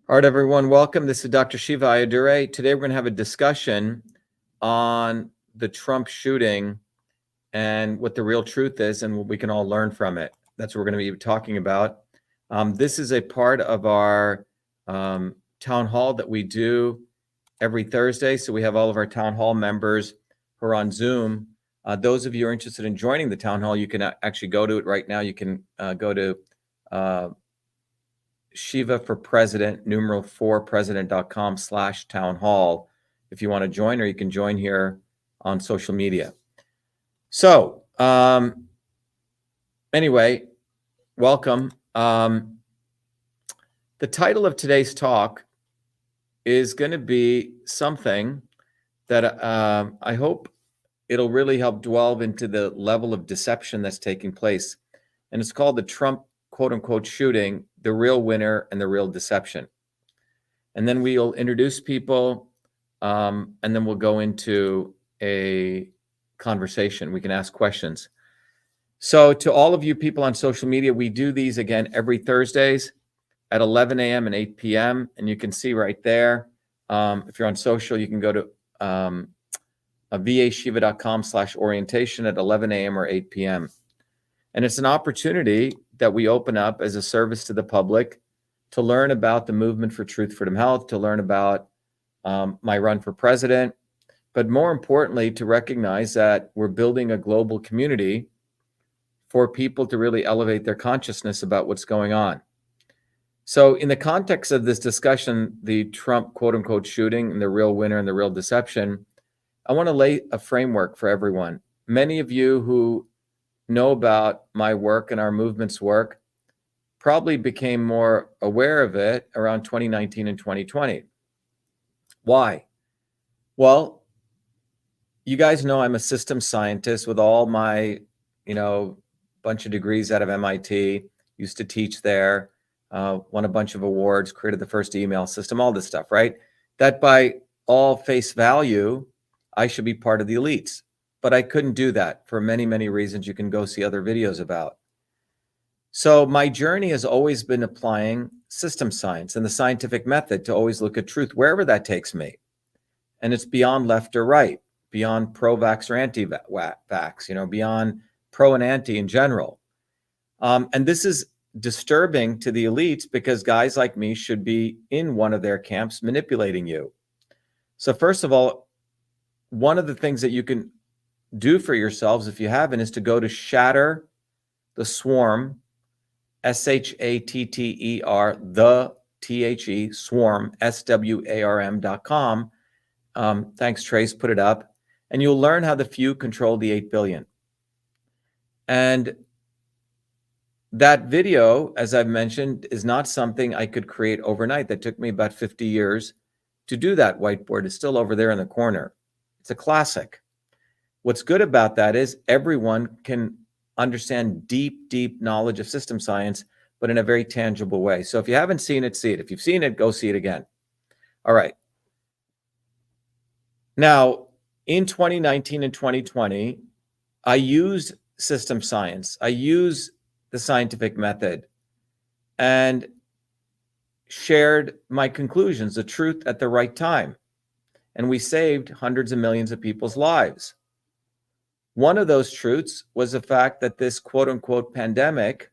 All right, everyone, welcome. This is Dr. Shiva Ayadure. Today we're going to have a discussion on the Trump shooting and what the real truth is and what we can all learn from it. That's what we're going to be talking about. This is a part of our town hall that we do every Thursday. So we have all of our town hall members who are on Zoom. Those of you who are interested in joining the town hall, you can actually go to it right now. You can go to Shiva for President, numeral 4 president.com/town hall if you want to join, or you can join here on social media. So anyway, welcome. The title of today's talk is going to be something that I hope it'll really help delve into the level of deception that's taking place. And it's called the Trump quote unquote shooting, the real winner and the real deception. And then we'll introduce people and then we'll go into a conversation. We can ask questions. So to all of you people on social media, we do these again every Thursdays at 11 a.m. and 8 p.m. And you can see right there, if you're on social, you can go to vashiva.com/orientation at 11 a.m. or 8 p.m. And it's an opportunity that we open up as a service to the public to learn about the movement for truth, freedom, health, to learn about my run for president, but more importantly, to recognize that we're building a global community for people to really elevate their consciousness about what's going on. So in the context of this discussion, the Trump quote unquote shooting and the real winner and the real deception, I want to lay a framework for everyone. Many of you who know about my work and our movement's work probably became more aware of it around 2019 and 2020. Why? Well, you guys know I'm a systems scientist with all my, bunch of degrees out of MIT, used to teach there, won a bunch of awards, created the first email system, all this stuff, right? That by all face value, I should be part of the elites. But I couldn't do that for many, many reasons you can go see other videos about. So my journey has always been applying system science and the scientific method to always look at truth, wherever that takes me. And it's beyond left or right, beyond pro-vax or anti-vax, beyond pro and anti in general. And this is disturbing to the elites because guys like me should be in one of their camps manipulating you. So first of all, one of the things that you can do for yourselves, if you haven't, is to go to Shatter the Swarm, SHATTER, the THE, Swarm, SWARM.com. Thanks, Trace, put it up. And you'll learn how the few control the 8 billion. And that video, as I've mentioned, is not something I could create overnight. That took me about 50 years to do that whiteboard. It's still over there in the corner. It's a classic. What's good about that is everyone can understand deep, deep knowledge of system science, but in a very tangible way. So if you haven't seen it, see it. If you've seen it, go see it again. All right. Now, in 2019 and 2020, I used system science. I used the scientific method and shared my conclusions, the truth at the right time. And we saved hundreds of millions of people's lives. One of those truths was the fact that this quote unquote pandemic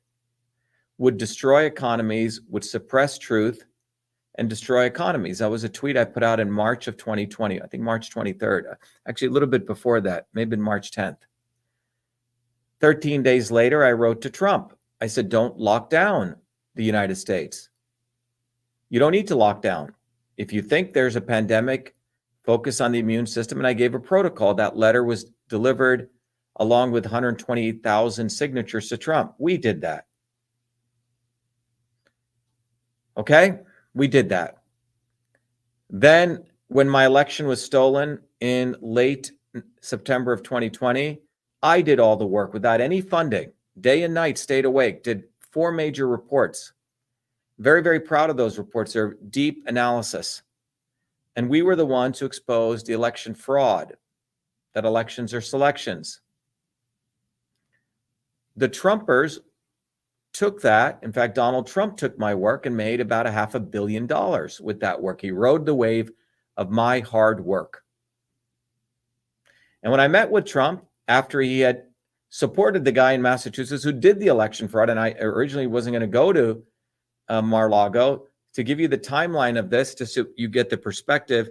would destroy economies, would suppress truth, and destroy economies. That was a tweet I put out in March of 2020, I think March 23rd, actually a little bit before that, maybe March 10th. 13 days later, I wrote to Trump. I said, don't lock down the United States. You don't need to lock down. If you think there's a pandemic, focus on the immune system. And I gave a protocol. That letter was delivered along with 128,000 signatures to Trump. We did that. Okay, we did that. Then when my election was stolen in late September of 2020, I did all the work without any funding, day and night, stayed awake, did 4 major reports. Very, very proud of those reports. They're deep analysis. And we were the ones who exposed the election fraud, that elections are selections. The Trumpers took that. In fact, Donald Trump took my work and made about $500 million with that work. He rode the wave of my hard work. And when I met with Trump, after he had supported the guy in Massachusetts who did the election fraud, and I originally wasn't going to go to Mar-a-Lago, to give you the timeline of this, just so you get the perspective,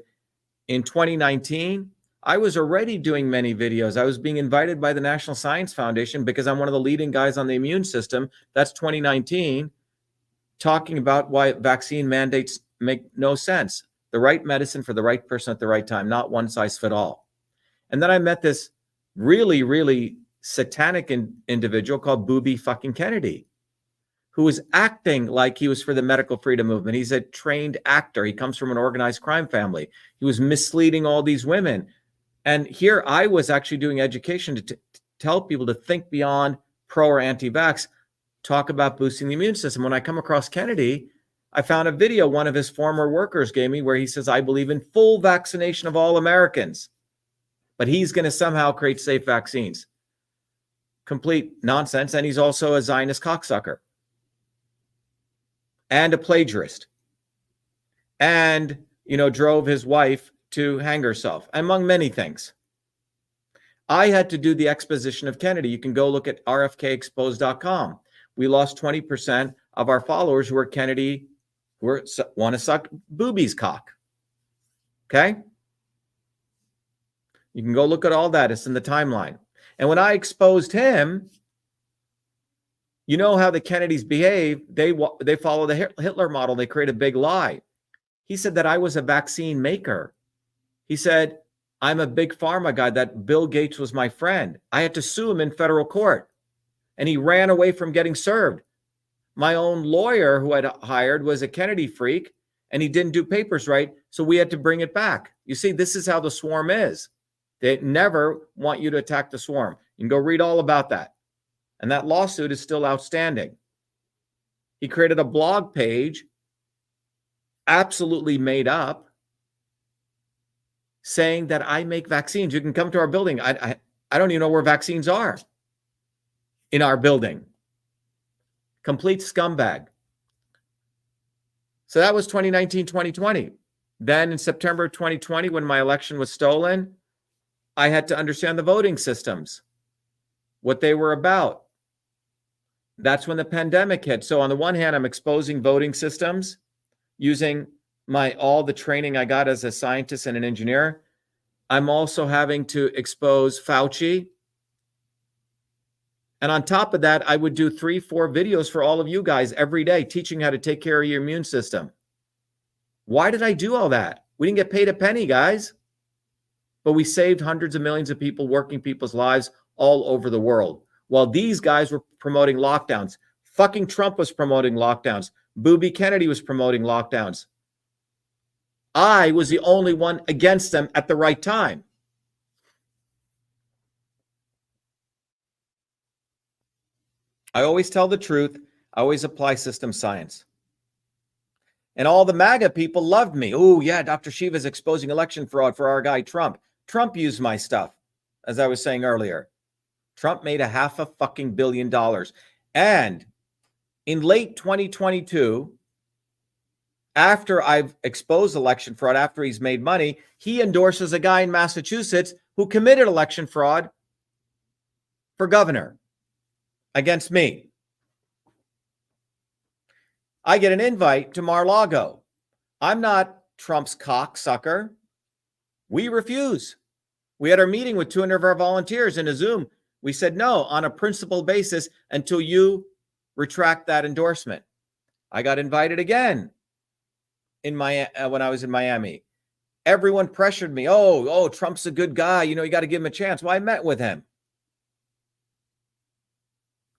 in 2019, I was already doing many videos. I was being invited by the National Science Foundation because I'm one of the leading guys on the immune system. That's 2019, talking about why vaccine mandates make no sense. The right medicine for the right person at the right time, not one size fit all. And then I met this really, really satanic individual called Booby fucking Kennedy, who was acting like he was for the medical freedom movement. He's a trained actor. He comes from an organized crime family. He was misleading all these women. And here I was actually doing education to tell people to think beyond pro or anti-vax, talk about boosting the immune system. When I come across Kennedy, I found a video one of his former workers gave me where he says, I believe in full vaccination of all Americans, but he's going to somehow create safe vaccines. Complete nonsense. And he's also a Zionist cocksucker and a plagiarist, and, drove his wife to hang herself, among many things. I had to do the exposition of Kennedy. You can go look at rfkexposed.com. We lost 20% of our followers who are Kennedy, who want to suck Booby's cock. Okay? You can go look at all that. It's in the timeline. And when I exposed him, you know how the Kennedys behave. They follow the Hitler model. They create a big lie. He said that I was a vaccine maker. He said, I'm a big pharma guy, that Bill Gates was my friend. I had to sue him in federal court, and he ran away from getting served. My own lawyer who I'd hired was a Kennedy freak, and he didn't do papers right, so we had to bring it back. You see, this is how the swarm is. They never want you to attack the swarm. You can go read all about that. And that lawsuit is still outstanding. He created a blog page, absolutely made up, saying that I make vaccines. You can come to our building. I don't even know where vaccines are in our building. Complete scumbag. So that was 2019, 2020. Then in September 2020, when my election was stolen, I had to understand the voting systems, what they were about. That's when the pandemic hit. So on the one hand, I'm exposing voting systems using all the training I got as a scientist and an engineer. I'm also having to expose Fauci. And on top of that, I would do 3-4 videos for all of you guys every day, teaching how to take care of your immune system. Why did I do all that? We didn't get paid a penny, guys. But we saved hundreds of millions of people, working people's lives all over the world. While these guys were promoting lockdowns. Fucking Trump was promoting lockdowns. Booby Kennedy was promoting lockdowns. I was the only one against them at the right time. I always tell the truth. I always apply system science. And all the MAGA people loved me. Oh, yeah, Dr. Shiva is exposing election fraud for our guy Trump. Trump used my stuff, as I was saying earlier. Trump made $500 million. And in late 2022, after I've exposed election fraud, after he's made money, he endorses a guy in Massachusetts who committed election fraud for governor against me. I get an invite to Mar-a-Lago. I'm not Trump's cocksucker. We refuse. We had our meeting with 200 of our volunteers in a Zoom. We said no on a principle basis until you retract that endorsement. I got invited again when I was in Miami. Everyone pressured me. Oh, Trump's a good guy. You got to give him a chance. Well, I met with him.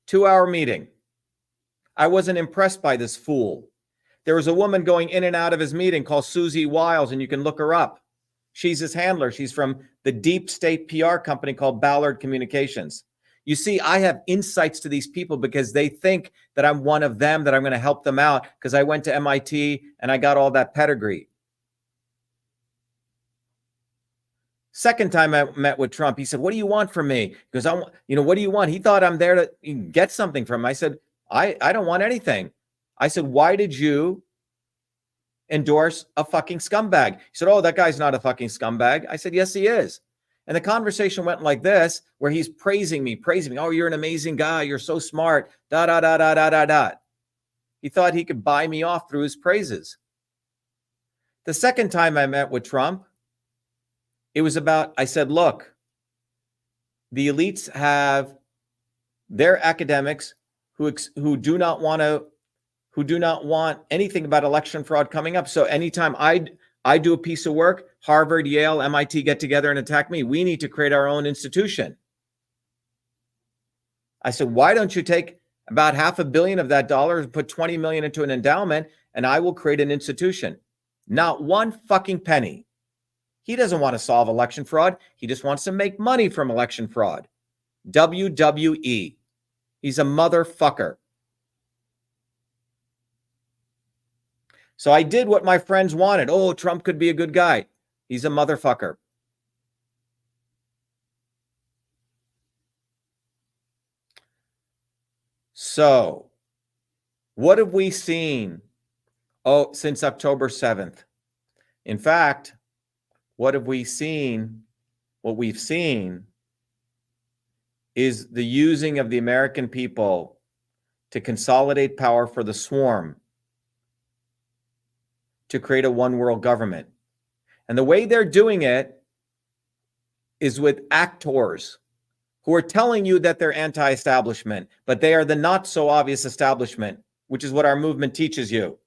2-hour meeting. I wasn't impressed by this fool. There was a woman going in and out of his meeting called Susie Wiles, and you can look her up. She's his handler. She's from the deep state PR company called Ballard Communications. You see, I have insights to these people because they think that I'm one of them, that I'm going to help them out because I went to MIT and I got all that pedigree. Second time I met with Trump, he said, what do you want from me? Because what do you want? He thought I'm there to get something from him. I said, I don't want anything. I said, why did you endorse a fucking scumbag? He said, oh, that guy's not a fucking scumbag. I said, yes, he is. And the conversation went like this, where he's praising me. Oh, you're an amazing guy. You're so smart. Da, da, da, da, da, da, da. He thought he could buy me off through his praises. The second time I met with Trump, it was about, I said, look, the elites have their academics who do not want anything about election fraud coming up. So anytime I do a piece of work, Harvard, Yale, MIT get together and attack me. We need to create our own institution. I said, why don't you take about $500 million of that dollar and put 20 million into an endowment, and I will create an institution. Not one fucking penny. He doesn't want to solve election fraud. He just wants to make money from election fraud. WWE. He's a motherfucker. So I did what my friends wanted. Oh, Trump could be a good guy. He's a motherfucker. So, what have we seen? Oh, since October 7th. In fact, what have we seen? What we've seen is the using of the American people to consolidate power for the swarm, to create a one world government. And the way they're doing it is with actors who are telling you that they're anti-establishment, but they are the not so obvious establishment, which is what our movement teaches you.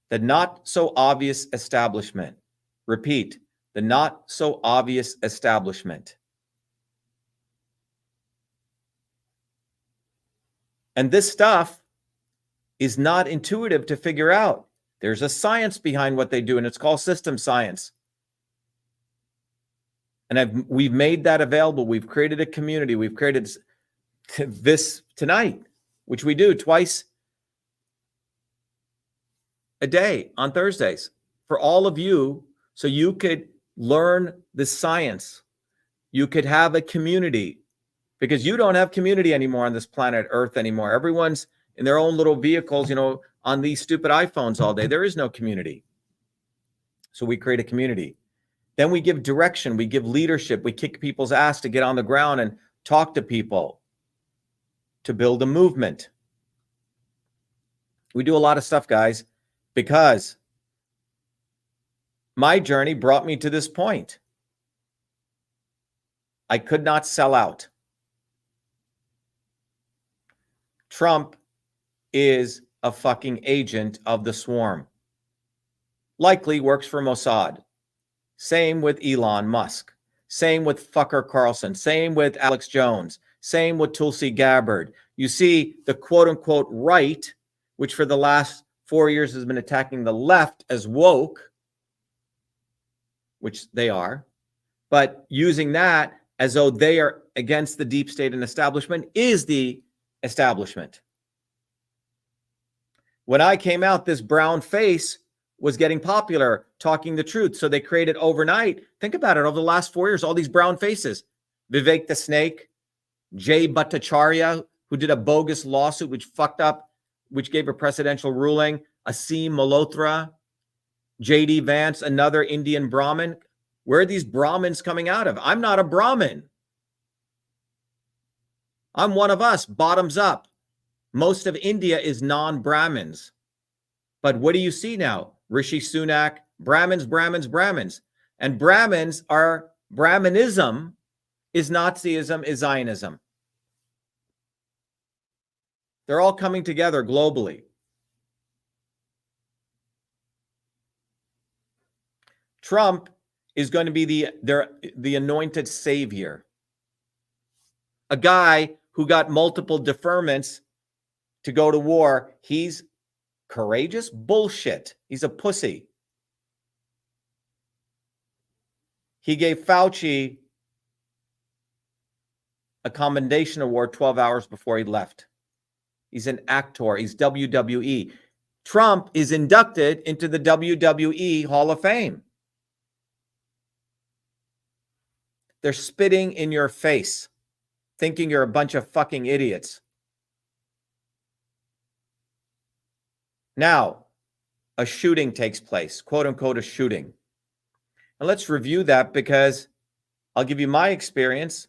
The not so obvious establishment. Repeat, the not so obvious establishment. And this stuff is not intuitive to figure out. There's a science behind what they do, and it's called system science. And we've made that available. We've created a community. We've created this tonight, which we do twice a day on Thursdays for all of you, so you could learn the science. You could have a community, because you don't have community anymore on this planet Earth anymore. Everyone's in their own little vehicles, on these stupid iPhones all day. There is no community. So we create a community. Then we give direction. We give leadership. We kick people's ass to get on the ground and talk to people, to build a movement. We do a lot of stuff, guys, because my journey brought me to this point. I could not sell out. Trump is a fucking agent of the swarm. Likely works for Mossad. Same with Elon Musk. Same with fucker Carlson. Same with Alex Jones. Same with Tulsi Gabbard. You see the quote-unquote right, which for the last 4 years has been attacking the left as woke, which they are, but using that as though they are against the deep state and establishment is the establishment. When I came out, this brown face was getting popular, talking the truth. So they created overnight. Think about it. Over the last 4 years, all these brown faces. Vivek the Snake, Jay Bhattacharya, who did a bogus lawsuit, which fucked up, which gave a presidential ruling. Asim Malhotra, J.D. Vance, another Indian Brahmin. Where are these Brahmins coming out of? I'm not a Brahmin. I'm one of us, bottoms up. Most of India is non-Brahmins. But what do you see now? Rishi Sunak, Brahmins, Brahmins, Brahmins. And Brahmins are, Brahmanism is Nazism, is Zionism. They're all coming together globally. Trump is going to be the anointed savior. A guy who got multiple deferments to go to war. He's courageous? Bullshit. He's a pussy. He gave Fauci a commendation award 12 hours before he left. He's an actor. He's WWE. Trump is inducted into the WWE Hall of Fame. They're spitting in your face, thinking you're a bunch of fucking idiots. Now, a shooting takes place, quote unquote, a shooting. And let's review that, because I'll give you my experience.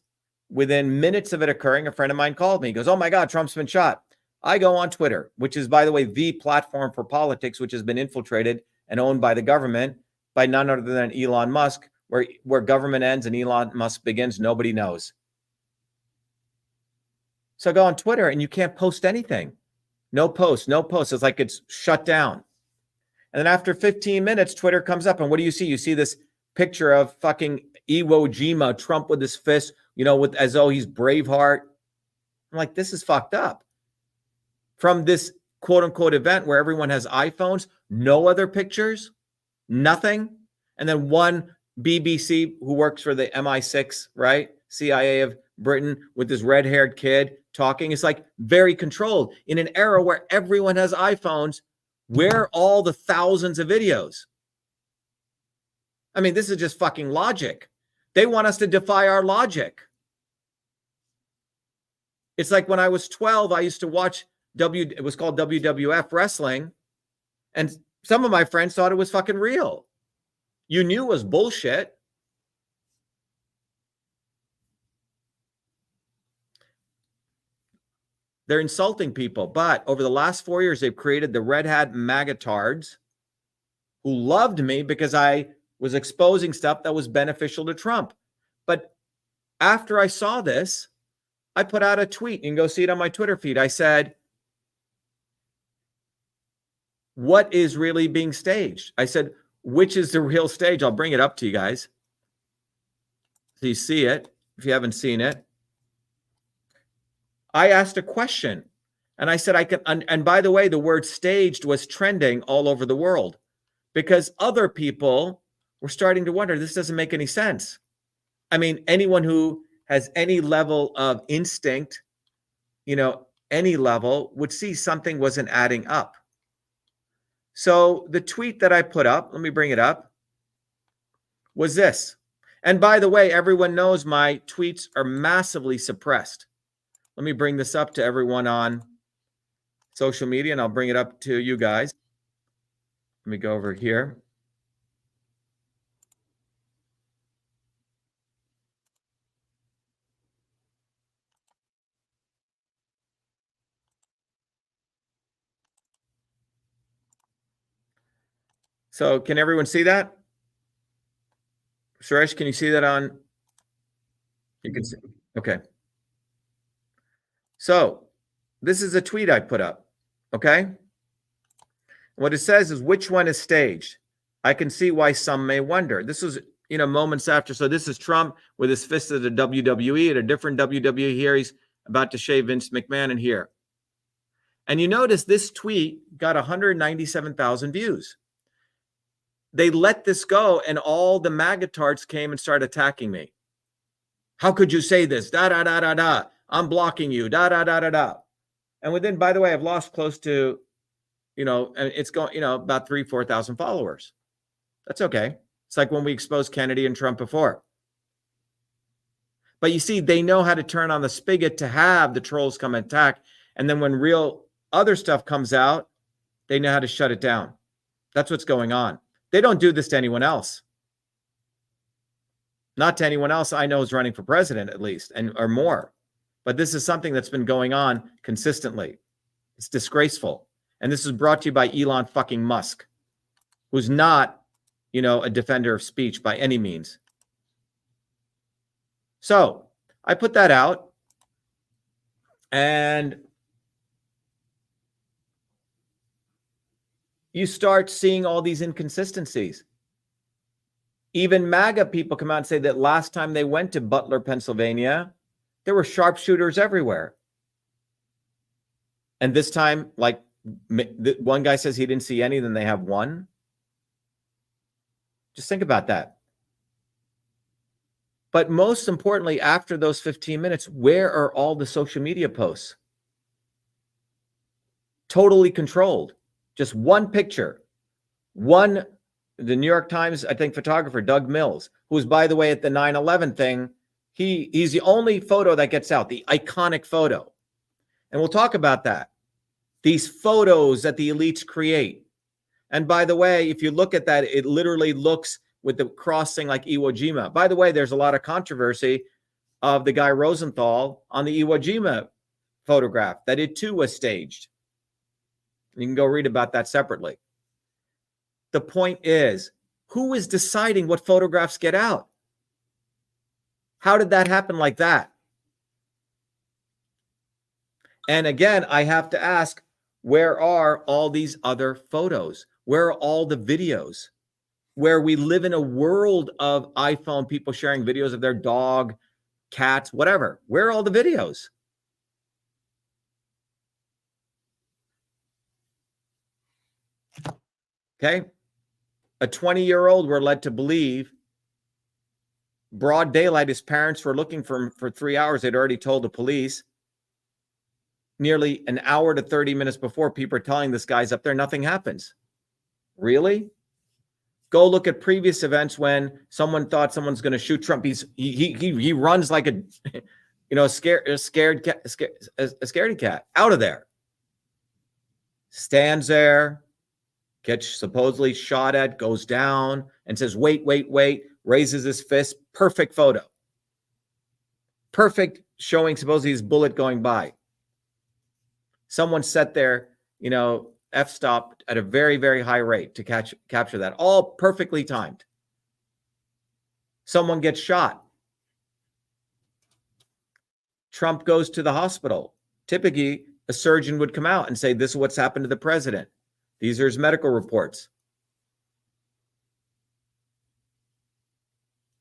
Within minutes of it occurring, a friend of mine called me. He goes, "Oh my God, Trump's been shot." I go on Twitter, which is, by the way, the platform for politics, which has been infiltrated and owned by the government by none other than Elon Musk. Where government ends and Elon Musk begins, nobody knows. So I go on Twitter and you can't post anything. No post, no post. It's like it's shut down. And then after 15 minutes, Twitter comes up, and what do you see? You see this picture of fucking Iwo Jima, Trump with his fist, with as though he's Braveheart. I'm like, this is fucked up. From this quote unquote event where everyone has iPhones, no other pictures, nothing. And then one BBC who works for the MI6, right? CIA of Britain, with this red-haired kid talking. It's like very controlled in an era where everyone has iPhones. Where are all the thousands of videos? I mean, this is just fucking logic. They want us to defy our logic. It's like when I was 12, I used to watch it was called WWF wrestling, and some of my friends thought it was fucking real. You knew it was bullshit. They're insulting people, but over the last 4 years, they've created the red hat magatards who loved me because I was exposing stuff that was beneficial to Trump. But after I saw this, I put out a tweet. You can go see it on my Twitter feed. I said, what is really being staged? I said, which is the real stage? I'll bring it up to you guys so you see it if you haven't seen it. I asked a question, and I said, and by the way, the word staged was trending all over the world because other people were starting to wonder, this doesn't make any sense. I mean, anyone who has any level of instinct, any level, would see something wasn't adding up. So the tweet that I put up, let me bring it up, was this. And by the way, everyone knows my tweets are massively suppressed. Let me bring this up to everyone on social media, and I'll bring it up to you guys. Let me go over here. So can everyone see that? Suresh, can you see that on? You can see. Okay. So this is a tweet I put up. Okay. What it says is, which one is staged? I can see why some may wonder. This was, moments after. So this is Trump with his fist at the WWE, at a different WWE here. He's about to shave Vince McMahon in here. And you notice this tweet got 197,000 views. They let this go, and all the magatards came and started attacking me. How could you say this? Da, da, da, da, da. I'm blocking you. Da, da, da, da, da. And within, by the way, I've lost close to, it's going, about 4,000 followers. That's okay. It's like when we exposed Kennedy and Trump before. But you see, they know how to turn on the spigot to have the trolls come and attack. And then when real other stuff comes out, they know how to shut it down. That's what's going on. They don't do this to anyone else. Not to anyone else I know is running for president, at least, or more. But this is something that's been going on consistently. It's disgraceful. And this is brought to you by Elon fucking Musk, who's not, a defender of speech by any means. So I put that out, and you start seeing all these inconsistencies. Even MAGA people come out and say that last time they went to Butler, Pennsylvania, there were sharpshooters everywhere. And this time, like one guy says he didn't see any, then they have one. Just think about that. But most importantly, after those 15 minutes, where are all the social media posts? Totally controlled. Just one picture. The New York Times, I think, photographer, Doug Mills, who was, by the way, at the 9/11 thing, he's the only photo that gets out, the iconic photo. And we'll talk about that. These photos that the elites create. And by the way, if you look at that, it literally looks with the crossing like Iwo Jima. By the way, there's a lot of controversy of the guy Rosenthal on the Iwo Jima photograph, that it too was staged. You can go read about that separately. The point is, who is deciding what photographs get out? How did that happen like that? And again, I have to ask, where are all these other photos? Where are all the videos? Where we live in a world of iPhone, people sharing videos of their dog, cats, whatever. Where are all the videos? Okay. A 20-year-old, we're led to believe, broad daylight, his parents were looking for him for 3 hours. They'd already told the police. Nearly an hour to 30 minutes before, people are telling this guy's up there, nothing happens. Really? Go look at previous events when someone thought someone's going to shoot Trump. He runs like a scaredy cat out of there. Stands there, gets supposedly shot at, goes down and says, wait, raises his fist. Perfect photo. Perfect showing supposedly his bullet going by. Someone sat there, f-stopped at a very, very high rate to capture that. All perfectly timed. Someone gets shot. Trump goes to the hospital. Typically, a surgeon would come out and say, this is what's happened to the president. These are his medical reports.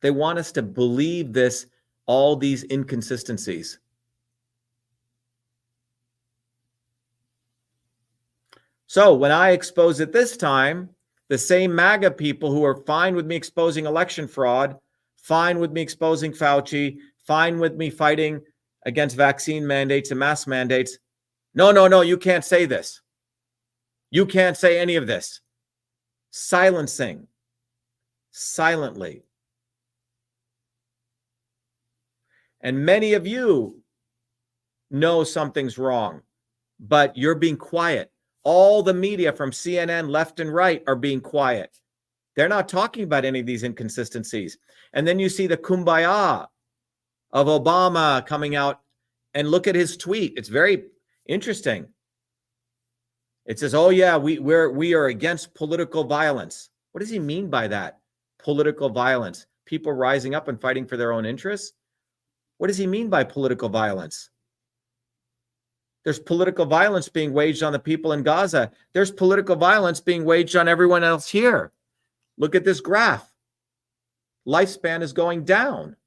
They want us to believe this, all these inconsistencies. So when I expose it this time, the same MAGA people who are fine with me exposing election fraud, fine with me exposing Fauci, fine with me fighting against vaccine mandates and mask mandates. No, you can't say this. You can't say any of this. Silencing. Silently. And many of you know something's wrong, but you're being quiet. All the media from CNN, left and right, are being quiet. They're not talking about any of these inconsistencies. And then you see the kumbaya of Obama coming out, and look at his tweet. It's very interesting. It says, oh yeah, we are against political violence. What does he mean by that? Political violence. People rising up and fighting for their own interests? What does he mean by political violence? There's political violence being waged on the people in Gaza. There's political violence being waged on everyone else here. Look at this graph. Lifespan is going down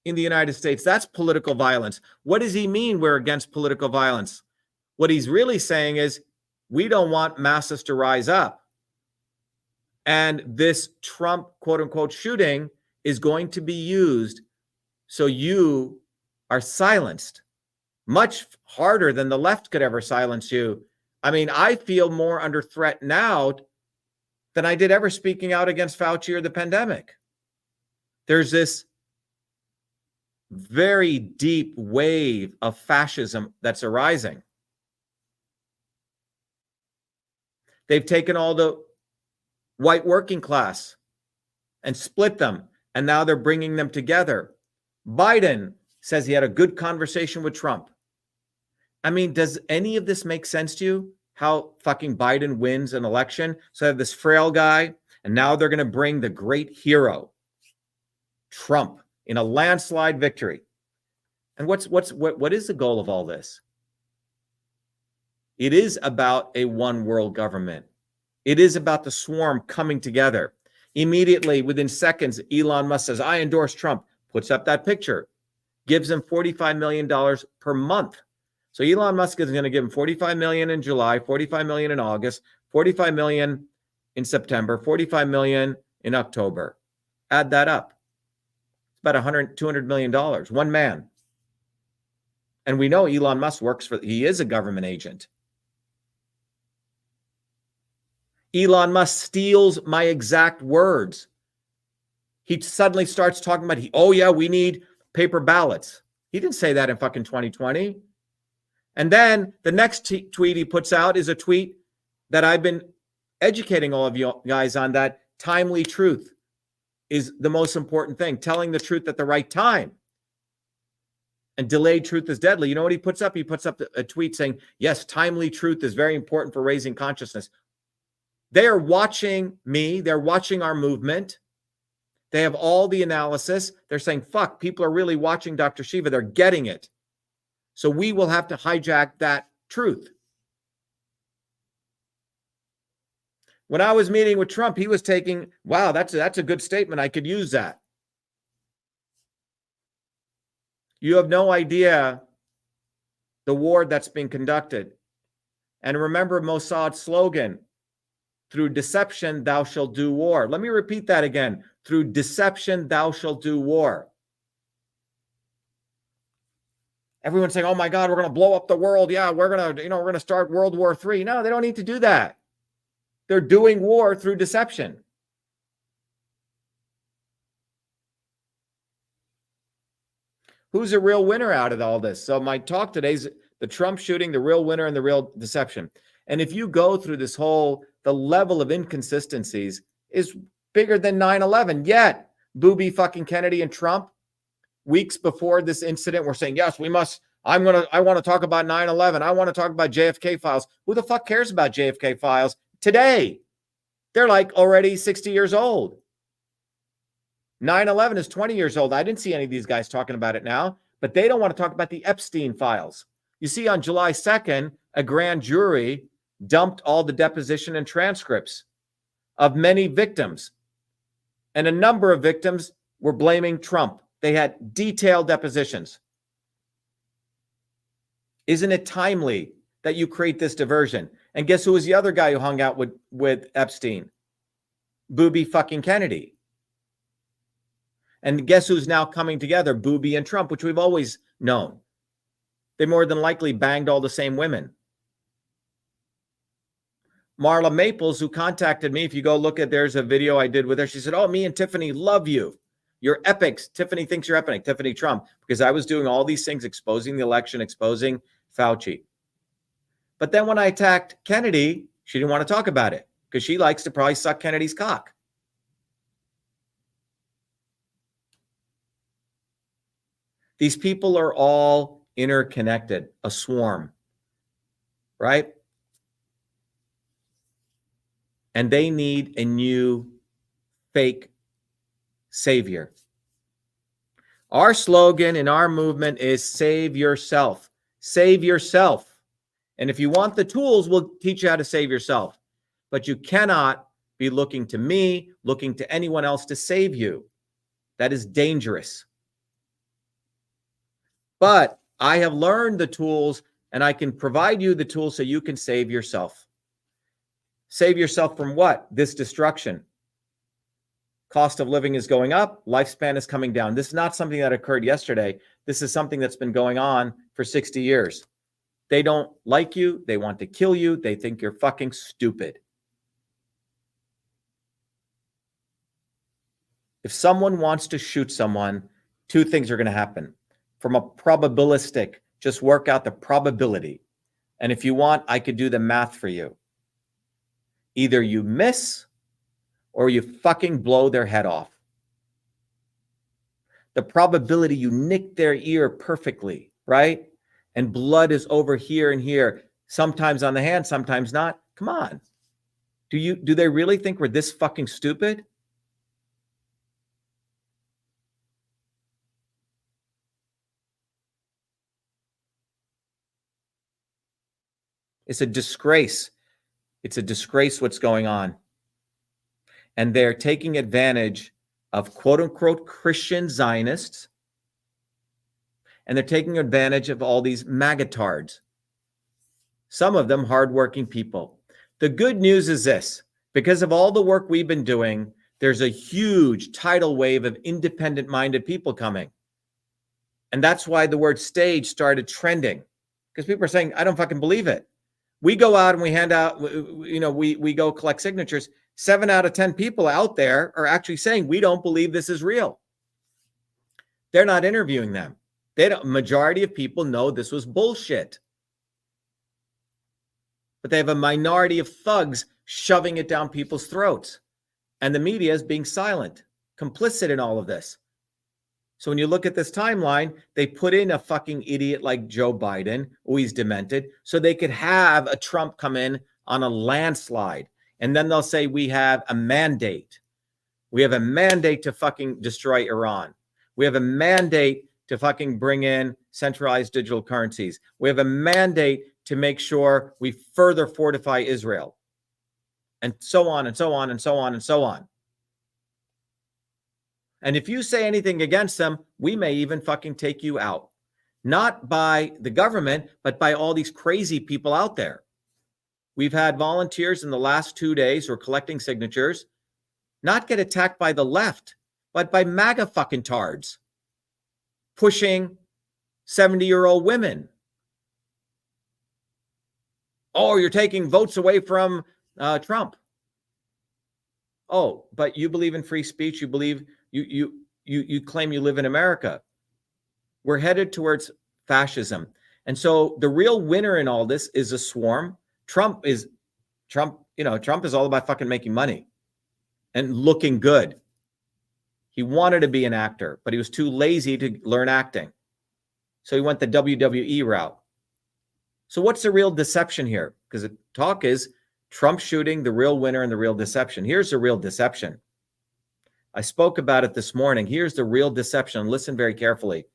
in the United States. That's political violence. What does he mean we're against political violence? What he's really saying is we don't want masses to rise up. And this Trump, quote unquote, shooting is going to be used so you are silenced. Much harder than the left could ever silence you. I mean, I feel more under threat now than I did ever speaking out against Fauci or the pandemic. There's this very deep wave of fascism that's arising. They've taken all the white working class and split them, and now they're bringing them together. Biden says he had a good conversation with Trump. I mean, does any of this make sense to you? How fucking Biden wins an election? So they have this frail guy, and now they're going to bring the great hero, Trump, in a landslide victory. And what is the goal of all this? It is about a one world government. It is about the swarm coming together. Immediately, within seconds, Elon Musk says, I endorse Trump, puts up that picture, gives him $45 million per month. So Elon Musk is going to give him $45 million in July, $45 million in August, $45 million in September, $45 million in October. Add that up. It's about $200 million, one man. And we know Elon Musk he is a government agent. Elon Musk steals my exact words. He suddenly starts talking about, we need paper ballots. He didn't say that in fucking 2020. And then the next tweet he puts out is a tweet that I've been educating all of you guys on, that timely truth is the most important thing. Telling the truth at the right time. And delayed truth is deadly. You know what he puts up? He puts up a tweet saying, yes, timely truth is very important for raising consciousness. They are watching me. They're watching our movement. They have all the analysis. They're saying, fuck, people are really watching Dr. Shiva. They're getting it. So we will have to hijack that truth. When I was meeting with Trump, he was taking, wow, that's a good statement. I could use that. You have no idea the war that's being conducted. And remember Mossad's slogan, through deception, thou shalt do war. Let me repeat that again. Through deception, thou shalt do war. Everyone's saying, oh my God, we're going to blow up the world. Yeah, we're going to start World War III. No, they don't need to do that. They're doing war through deception. Who's a real winner out of all this? So my talk today is the Trump shooting, the real winner, and the real deception. And if you go through this whole, the level of inconsistencies is bigger than 9/11. Yet, booby fucking Kennedy and Trump, weeks before this incident, were saying, yes, we must, I want to talk about 9/11. I want to talk about JFK files. Who the fuck cares about JFK files today? They're like already 60 years old. 9/11 is 20 years old. I didn't see any of these guys talking about it now, but they don't want to talk about the Epstein files. You see, on July 2nd, a grand jury dumped all the deposition and transcripts of many victims. And a number of victims were blaming Trump. They had detailed depositions. Isn't it timely that you create this diversion? And guess who was the other guy who hung out with Epstein? Booby fucking Kennedy. And guess who's now coming together? Booby and Trump, which we've always known. They more than likely banged all the same women. Marla Maples, who contacted me, if you go look at, there's a video I did with her. She said, oh, me and Tiffany love you. You're epics. Tiffany thinks you're epic. Tiffany Trump, because I was doing all these things, exposing the election, exposing Fauci. But then when I attacked Kennedy, she didn't want to talk about it because she likes to probably suck Kennedy's cock. These people are all interconnected, a swarm, right? And they need a new fake savior. Our slogan in our movement is save yourself. Save yourself. And if you want the tools, we'll teach you how to save yourself. But you cannot be looking to me, looking to anyone else to save you. That is dangerous. But I have learned the tools, and I can provide you the tools so you can save yourself. Save yourself from what? This destruction. Cost of living is going up. Lifespan is coming down. This is not something that occurred yesterday. This is something that's been going on for 60 years. They don't like you. They want to kill you. They think you're fucking stupid. If someone wants to shoot someone, two things are going to happen. From a probabilistic, just work out the probability. And if you want, I could do the math for you. Either you miss or you fucking blow their head off. The probability you nick their ear perfectly, right? And blood is over here and here, sometimes on the hand, sometimes not. Come on. Do they really think we're this fucking stupid? It's a disgrace. It's a disgrace what's going on. And they're taking advantage of quote unquote Christian Zionists. And they're taking advantage of all these magatards. Some of them hardworking people. The good news is this: because of all the work we've been doing, there's a huge tidal wave of independent-minded people coming. And that's why the word stage started trending. Because people are saying, I don't fucking believe it. We go out and we hand out, we go collect signatures. 7 out of 10 people out there are actually saying, we don't believe this is real. They're not interviewing them. Majority of people know this was bullshit. but they have a minority of thugs shoving it down people's throats. And the media is being silent, complicit in all of this. So when you look at this timeline, they put in a fucking idiot like Joe Biden, who he's demented, so they could have a Trump come in on a landslide. And then they'll say, we have a mandate. We have a mandate to fucking destroy Iran. We have a mandate to fucking bring in centralized digital currencies. We have a mandate to make sure we further fortify Israel. And so on and so on and so on and so on. And if you say anything against them, we may even fucking take you out. Not by the government, but by all these crazy people out there. We've had volunteers in the last 2 days who are collecting signatures not get attacked by the left, but by MAGA fucking tards pushing 70-year-old women. Oh, you're taking votes away from Trump. Oh, but you believe in free speech. You believe you claim you live in America. We're headed towards fascism. And so the real winner in all this is a swarm. Trump is all about fucking making money and looking good. He wanted to be an actor, but he was too lazy to learn acting. So he went the WWE route. So what's the real deception here? Because the talk is Trump shooting, the real winner, and the real deception. Here's the real deception. I spoke about it this morning. Here's the real deception. Listen very carefully.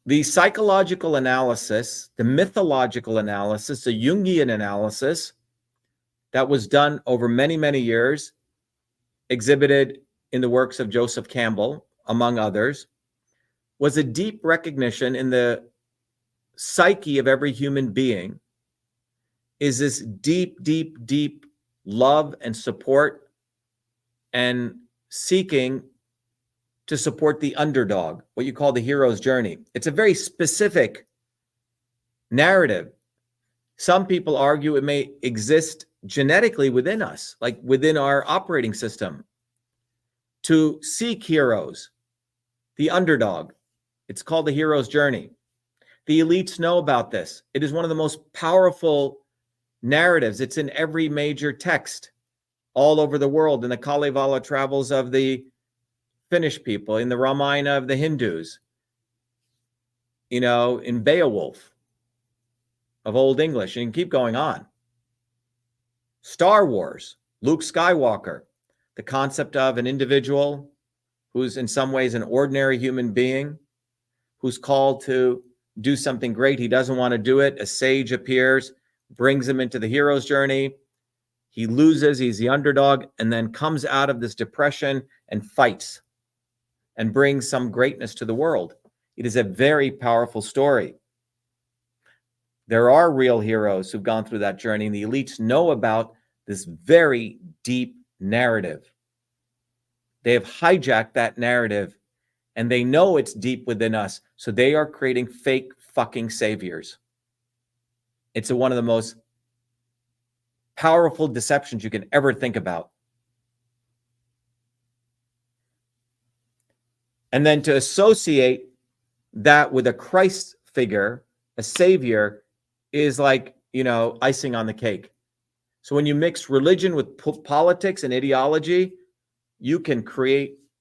The psychological analysis, the mythological analysis, the Jungian analysis that was done over many, many years, exhibited in the works of Joseph Campbell, among others, was a deep recognition in the psyche of every human being is this deep, deep, deep love and support and seeking to support the underdog, what you call the hero's journey. It's a very specific narrative. Some people argue it may exist genetically within us, like within our operating system, to seek heroes, the underdog. It's called the hero's journey. The elites know about this. It is one of the most powerful narratives. It's in every major text all over the world, in the Kalevala travels of the Finnish people, in the Ramayana of the Hindus, in Beowulf of Old English, and you can keep going on. Star Wars, Luke Skywalker, the concept of an individual who's in some ways an ordinary human being, who's called to do something great. He doesn't want to do it. A sage appears, brings him into the hero's journey. He loses, he's the underdog, and then comes out of this depression and fights and brings some greatness to the world. It is a very powerful story. There are real heroes who've gone through that journey, and the elites know about this very deep narrative. They have hijacked that narrative, and they know it's deep within us, so they are creating fake fucking saviors. It's one of the most powerful deceptions you can ever think about. And then to associate that with a Christ figure, a savior, is like, icing on the cake. So when you mix religion with politics and ideology, you can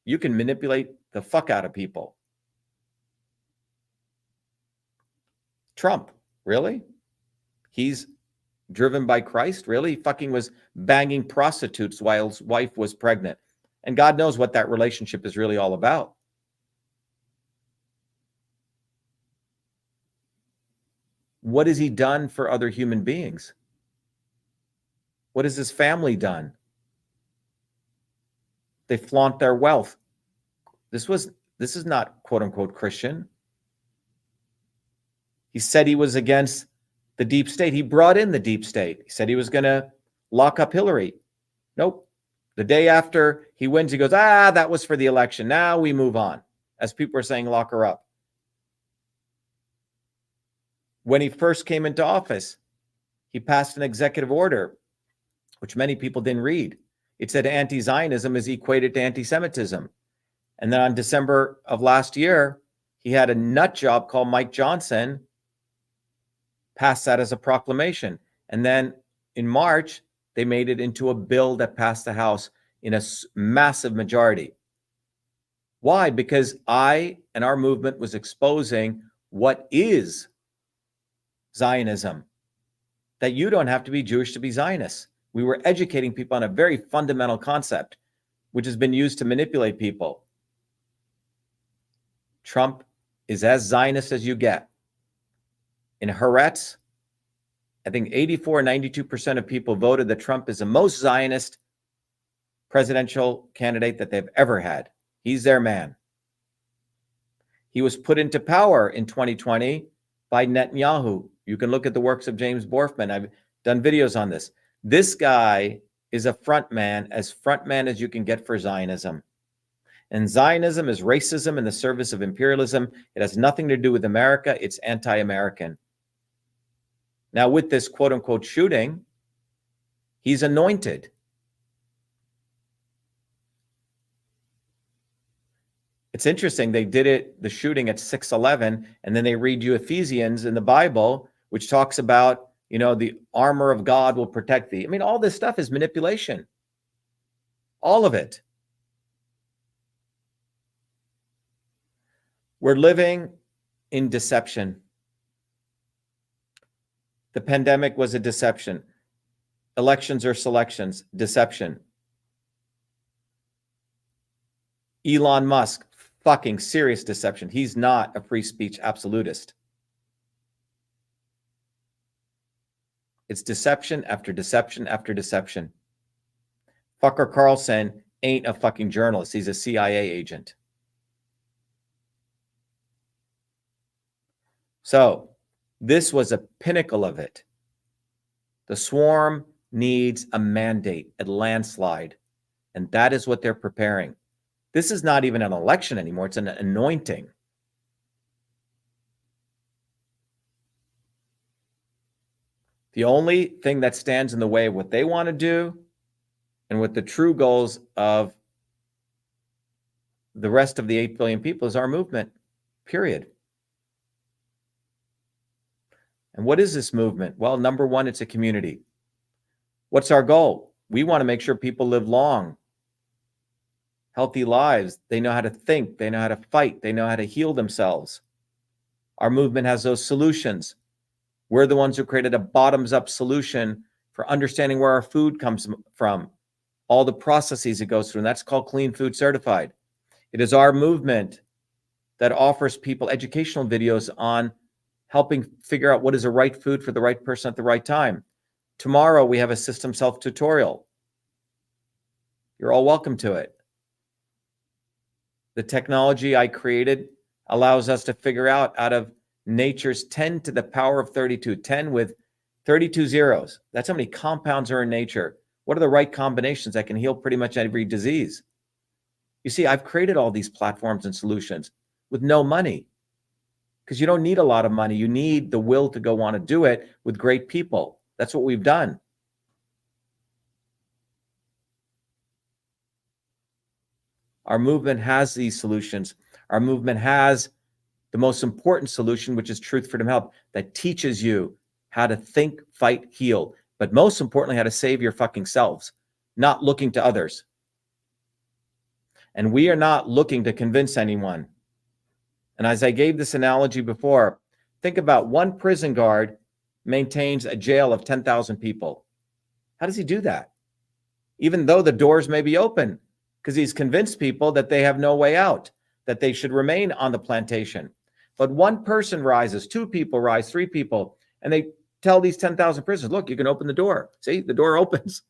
manipulate the fuck out of people. Trump, really? He's driven by Christ? Really? He fucking was banging prostitutes while his wife was pregnant. And God knows what that relationship is really all about. What has he done for other human beings? What has his family done? They flaunt their wealth. This is not quote unquote Christian. He said he was against the deep state. He brought in the deep state. He said he was going to lock up Hillary. Nope. The day after he wins, he goes, that was for the election. Now we move on. As people are saying, lock her up. When he first came into office, he passed an executive order, which many people didn't read. It said anti-Zionism is equated to anti-Semitism. And then on December of last year, He had a nut job called Mike Johnson pass that as a proclamation. And then in March, they made it into a bill that passed the House in a massive majority. Why? Because I and our movement was exposing what is Zionism, that you don't have to be Jewish to be Zionist. We were educating people on a very fundamental concept, which has been used to manipulate people. Trump is as Zionist as you get. In Haaretz, I think 84 or 92% of people voted that Trump is the most Zionist presidential candidate that they've ever had. He's their man. He was put into power in 2020 by Netanyahu. You can look at the works of James Borfman. I've done videos on this. This guy is a front man as you can get for Zionism. And Zionism is racism in the service of imperialism. It has nothing to do with America. It's anti-American. Now, with this quote unquote shooting, he's anointed. It's interesting. They did the shooting at 6/11, and then they read you Ephesians in the Bible, which talks about, the armor of God will protect thee. I mean, all this stuff is manipulation. All of it. We're living in deception. The pandemic was a deception. Elections are selections, deception. Elon Musk, fucking serious deception. He's not a free speech absolutist. It's deception after deception after deception. Fucker Carlson ain't a fucking journalist. He's a CIA agent. So this was a pinnacle of it. The swarm needs a mandate, a landslide, and that is what they're preparing. This is not even an election anymore. It's an anointing. The only thing that stands in the way of what they want to do and what the true goals of the rest of the 8 billion people is our movement, period. And what is this movement? Well, number one, it's a community. What's our goal? We want to make sure people live long, healthy lives. They know how to think. They know how to fight. They know how to heal themselves. Our movement has those solutions. We're the ones who created a bottoms-up solution for understanding where our food comes from, all the processes it goes through, and that's called Clean Food Certified. It is our movement that offers people educational videos on helping figure out what is the right food for the right person at the right time. Tomorrow, we have a system self-tutorial. You're all welcome to it. The technology I created allows us to figure out of nature's 10 to the power of 32, 10 with 32 zeros. That's how many compounds are in nature. What are the right combinations that can heal pretty much every disease? You see, I've created all these platforms and solutions with no money, because you don't need a lot of money. You need the will to go want to do it with great people. That's what we've done. Our movement has these solutions. Our movement has the most important solution, which is Truth, Freedom, Health, that teaches you how to think, fight, heal, but most importantly, how to save your fucking selves, not looking to others. And we are not looking to convince anyone. And as I gave this analogy before, think about one prison guard maintains a jail of 10,000 people. How does he do that? Even though the doors may be open, because he's convinced people that they have no way out, that they should remain on the plantation. But one person rises, 2 people rise, 3 people, and they tell these 10,000 prisoners, look, you can open the door. See, the door opens.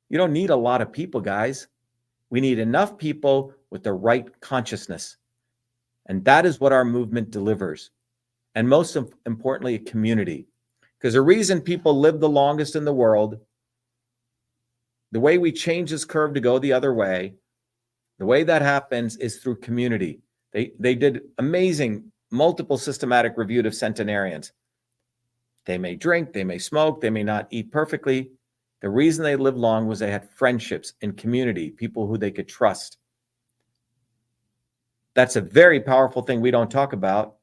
You don't need a lot of people, guys. We need enough people with the right consciousness. And that is what our movement delivers. And most importantly, a community. Because the reason people live the longest in the world, the way we change this curve to go the other way, the way that happens is through community. They did amazing multiple systematic review of centenarians. They may drink, they may smoke, they may not eat perfectly. The reason they lived long was they had friendships and community, people who they could trust. That's a very powerful thing we don't talk about.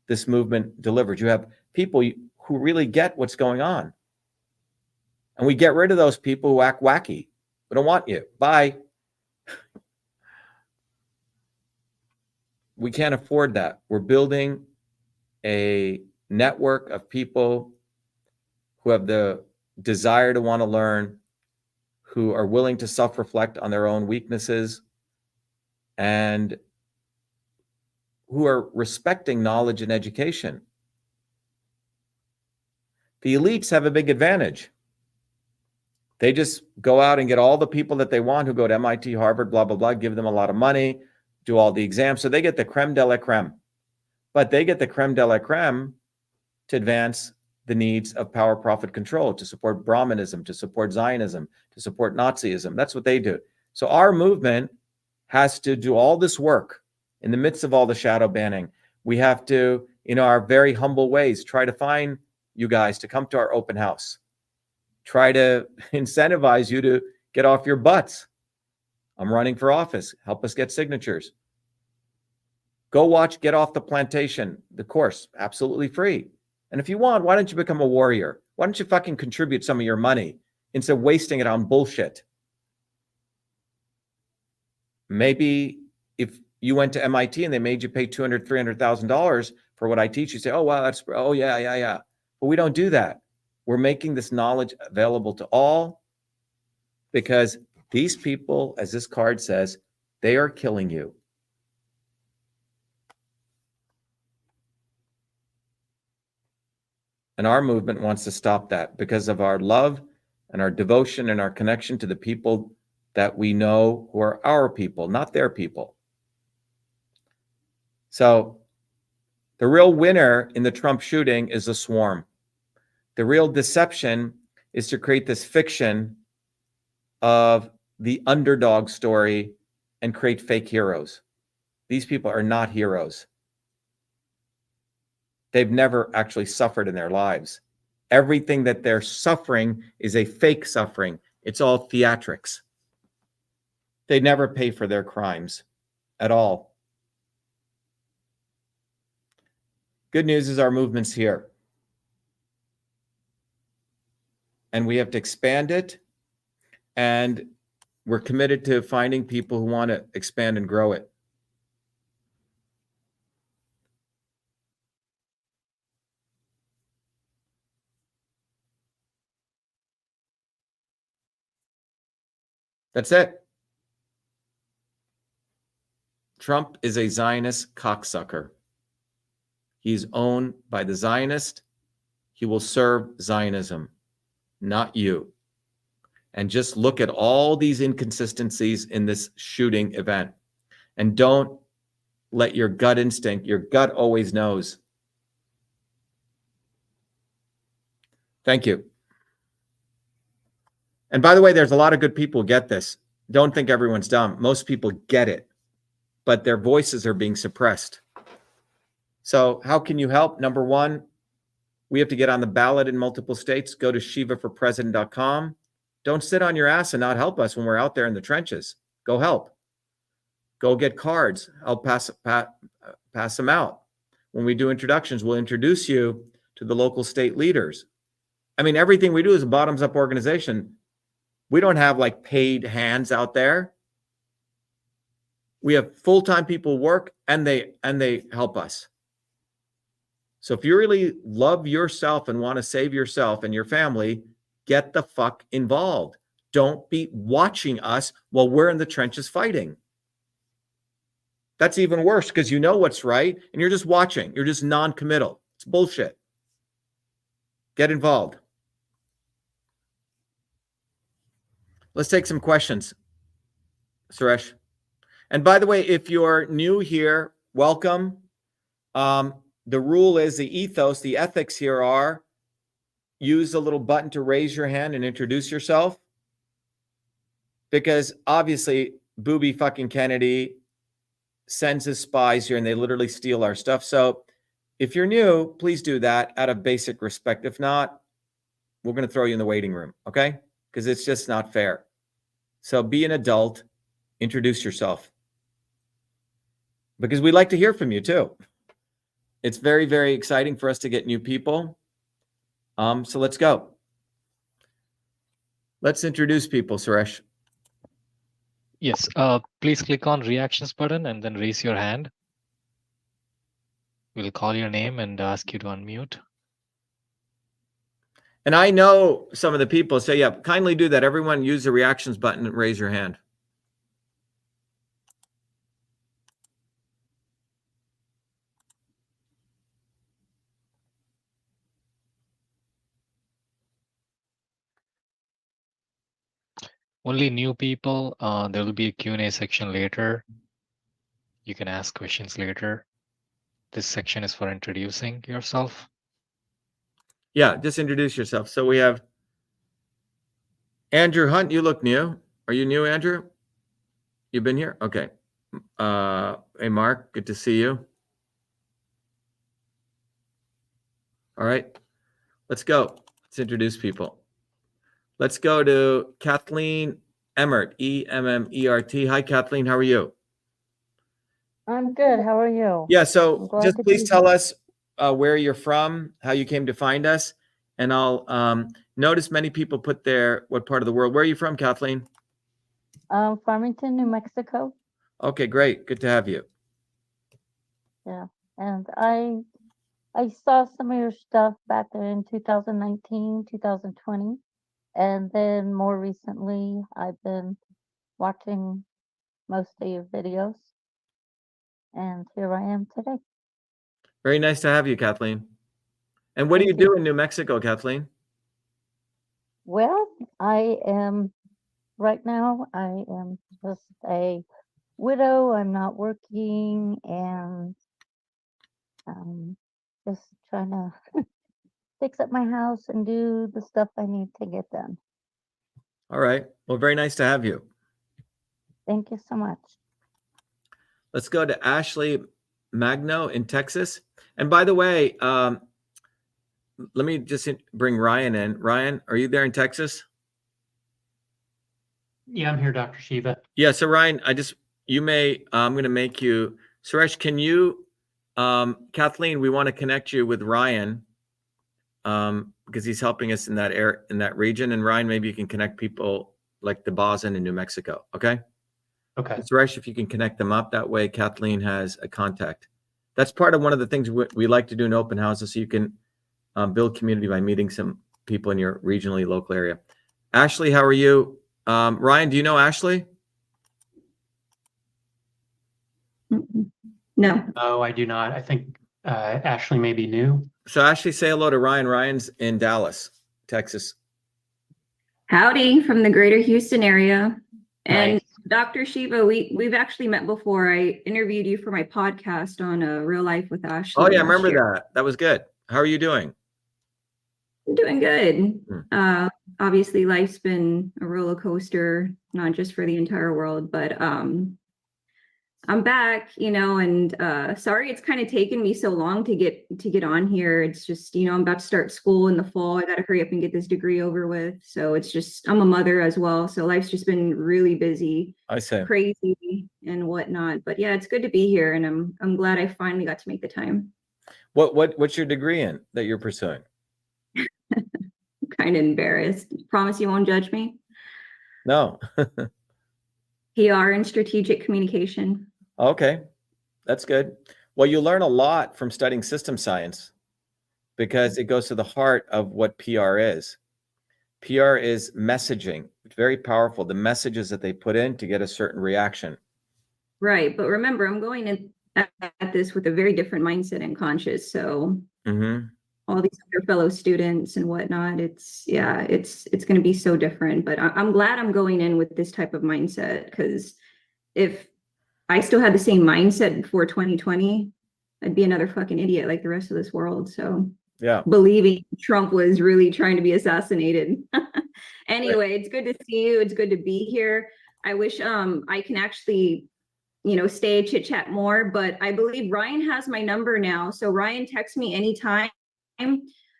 This movement delivers. You have people who really get what's going on. And we get rid of those people who act wacky. We don't want you. Bye. We can't afford that. We're building a network of people who have the desire to want to learn, who are willing to self-reflect on their own weaknesses, and who are respecting knowledge and education. The elites have a big advantage. They just go out and get all the people that they want who go to MIT, Harvard, blah, blah, blah, give them a lot of money, do all the exams. So they get the creme de la creme. But they get the creme de la creme to advance the needs of power, profit, control, to support Brahmanism, to support Zionism, to support Nazism. That's what they do. So our movement has to do all this work in the midst of all the shadow banning. We have to, in our very humble ways, try to find you guys to come to our open house. Try to incentivize you to get off your butts. I'm running for office. Help us get signatures. Go watch Get Off the Plantation, the course, absolutely free. And if you want, why don't you become a warrior? Why don't you fucking contribute some of your money instead of wasting it on bullshit? Maybe if you went to MIT and they made you pay $200,000, $300,000 for what I teach, you say, oh, wow, oh, yeah. But we don't do that. We're making this knowledge available to all because these people, as this card says, they are killing you. And our movement wants to stop that because of our love and our devotion and our connection to the people that we know who are our people, not their people. So the real winner in the Trump shooting is the swarm. The real deception is to create this fiction of the underdog story and create fake heroes. These people are not heroes. They've never actually suffered in their lives. Everything that they're suffering is a fake suffering. It's all theatrics. They never pay for their crimes at all. Good news is our movement's here. And we have to expand it. And we're committed to finding people who want to expand and grow it. That's it. Trump is a Zionist cocksucker. He's owned by the Zionist. He will serve Zionism, not you. And just look at all these inconsistencies in this shooting event. And don't let your gut instinct, your gut always knows. Thank you. And by the way, there's a lot of good people who get this. Don't think everyone's dumb. Most people get it, but their voices are being suppressed. So how can you help? Number one, we have to get on the ballot in multiple states. Go to shivaforpresident.com. Don't sit on your ass and not help us when we're out there in the trenches. Go help. Go get cards. I'll pass them out. When we do introductions, we'll introduce you to the local state leaders. I mean, everything we do is a bottoms-up organization. We don't have like paid hands out there. We have full-time people work and they help us. So if you really love yourself and want to save yourself and your family, get the fuck involved. Don't be watching us while we're in the trenches fighting. That's even worse because you know what's right and you're just watching. You're just non-committal. It's bullshit. Get involved. Let's take some questions, Suresh. And by the way, if you're new here, welcome. The rule is the ethos, the ethics here are use the little button to raise your hand and introduce yourself. Because obviously, Booby fucking Kennedy sends his spies here and they literally steal our stuff. So if you're new, please do that out of basic respect. If not, we're going to throw you in the waiting room, okay? Because it's just not fair. So be an adult, introduce yourself. because we'd like to hear from you too. It's very, very exciting for us to get new people. So let's go. Let's introduce people, Suresh. Yes, please click on reactions button and then raise your hand. We'll call your name and ask you to unmute. And I know some of the people, so yeah, kindly do that. Everyone use the reactions button and raise your hand. Only new people, there will be a Q&A section later. You can ask questions later. This section is for introducing yourself. Yeah, just introduce yourself. So we have Andrew Hunt. You look new. Are you new, Andrew? You've been here? Okay. Hey, Mark, good to see you. All right, let's go. Let's introduce people. Let's go to Kathleen Emmert, E-M-M-E-R-T. Hi, Kathleen. How are you? I'm good. How are you? Yeah, so just please tell us where you're from, how you came to find us, and I'll notice many people put there what part of the world. Where are you from, Kathleen? Farmington, New Mexico. Okay, great. Good to have you. Yeah, and I saw some of your stuff back in 2019, 2020, and then more recently, I've been watching most of your videos, and here I am today. Very nice to have you, Kathleen. And what do you do in New Mexico, Kathleen? Well, right now, I am just a widow. I'm not working, and just trying to fix up my house and do the stuff I need to get done. All right. Well, very nice to have you. Thank you so much. Let's go to Ashley Magno in Texas. And by the way, let me just bring Ryan in. Ryan, are you there in Texas? Yeah, I'm here, Dr. Shiva. Yeah, so Ryan, I'm going to make you, Suresh, can you, Kathleen, we want to connect you with Ryan because he's helping us in that region. And Ryan, maybe you can connect people like the Boston in New Mexico. Okay. Okay. Suresh, if you can connect them up, that way Kathleen has a contact. That's part of one of the things we like to do in open houses, so you can build community by meeting some people in your regionally local area. Ashley, how are you? Ryan, do you know Ashley? No. Oh, I do not. I think Ashley may be new. So Ashley, say hello to Ryan. Ryan's in Dallas, Texas. Howdy from the greater Houston area. And Nice. Dr. Shiva, we've actually met before. I interviewed you for my podcast on Real Life with Ashley. Oh yeah, I remember that. That was good. How are you doing? I'm doing good. Obviously, life's been a roller coaster, not just for the entire world, but I'm back, and sorry it's kind of taken me so long to get on here. It's just, I'm about to start school in the fall. I got to hurry up and get this degree over with. So it's just, I'm a mother as well. So life's just been really busy, I say crazy and whatnot. But yeah, it's good to be here, and I'm glad I finally got to make the time. What's your degree in that you're pursuing? I'm kind of embarrassed. Promise you won't judge me. No. PR and strategic communication. Okay, that's good. Well, you learn a lot from studying system science because it goes to the heart of what PR is. PR is messaging. It's very powerful. The messages that they put in to get a certain reaction. Right. But remember, I'm going in at this with a very different mindset and conscious. So all these other fellow students and whatnot, it's going to be so different. But I'm glad I'm going in with this type of mindset, because if I still had the same mindset before 2020, I'd be another fucking idiot like the rest of this world. So yeah, believing Trump was really trying to be assassinated. Anyway, It's good to see you. It's good to be here. I wish I can actually, stay chit chat more, but I believe Ryan has my number now. So Ryan, text me anytime,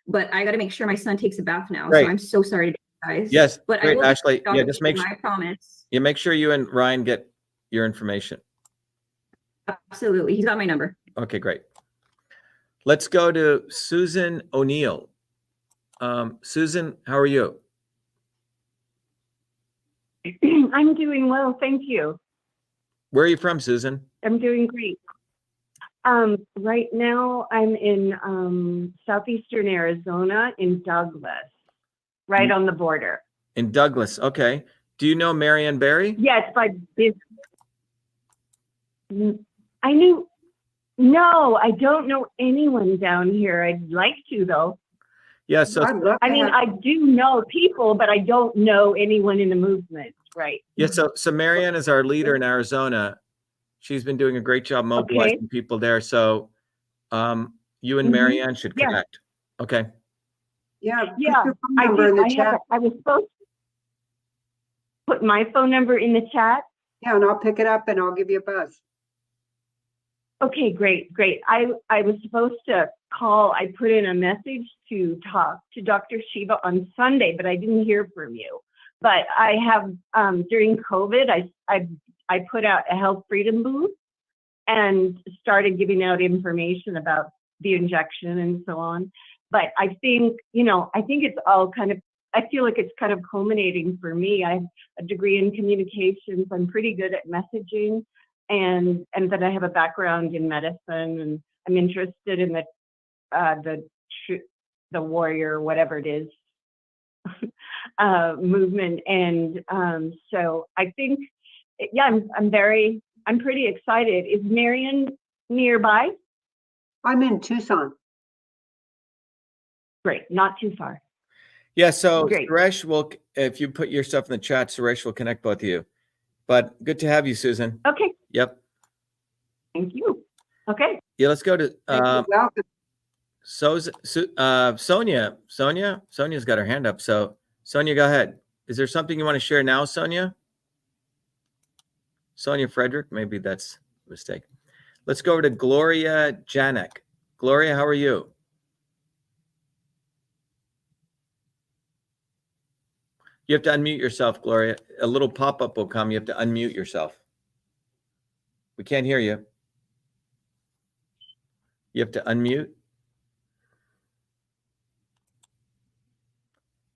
but I got to make sure my son takes a bath now. Great. So I'm so sorry to you guys. Yes, but great, I will Ashley. Yeah, just make sure. I promise. Yeah, make sure you and Ryan get your information. Absolutely. He's got my number. Okay, great. Let's go to Susan O'Neill. Susan, how are you? I'm doing well, thank you. Where are you from, Susan? I'm doing great. Right now, I'm in southeastern Arizona in Douglas, right on the border. In Douglas. Okay. Do you know Marianne Barry? Yes, by business. I knew. No, I don't know anyone down here. I'd like to, though. Yeah. So I mean, I do know people, but I don't know anyone in the movement, right? yeah. So Marianne is our leader in Arizona. She's been doing a great job mobilizing people there. So you and Marianne should connect. Okay. Yeah. Yeah, I was supposed to put my phone number in the chat. Yeah, and I'll pick it up and I'll give you a buzz. Okay, great. I was supposed to call. I put in a message to talk to Dr. Shiva on Sunday, but I didn't hear from you. But I have during COVID, I put out a health freedom booth and started giving out information about the injection and so on. But I think, I think it's all I feel like it's kind of culminating for me. I have a degree in communications. I'm pretty good at messaging, and that I have a background in medicine, and I'm interested in the warrior, whatever it is, movement. And so I think, I'm pretty excited. Is Marion nearby? I'm in Tucson. Great, not too far. Yeah. So Great. Suresh will, if you put your stuff in the chat, Suresh will connect both of you. But good to have you, Susan. Okay, Yep. thank you. Okay. Yeah. Let's go to Welcome. Sonia. Sonia's got her hand up. So Sonia, go ahead. Is there something you want to share now, Sonia? Sonia Frederick, maybe that's a mistake. Let's go over to Gloria Janek. Gloria, how are you? You have to unmute yourself, Gloria. A little pop-up will come. You have to unmute yourself. We can't hear you. You have to unmute.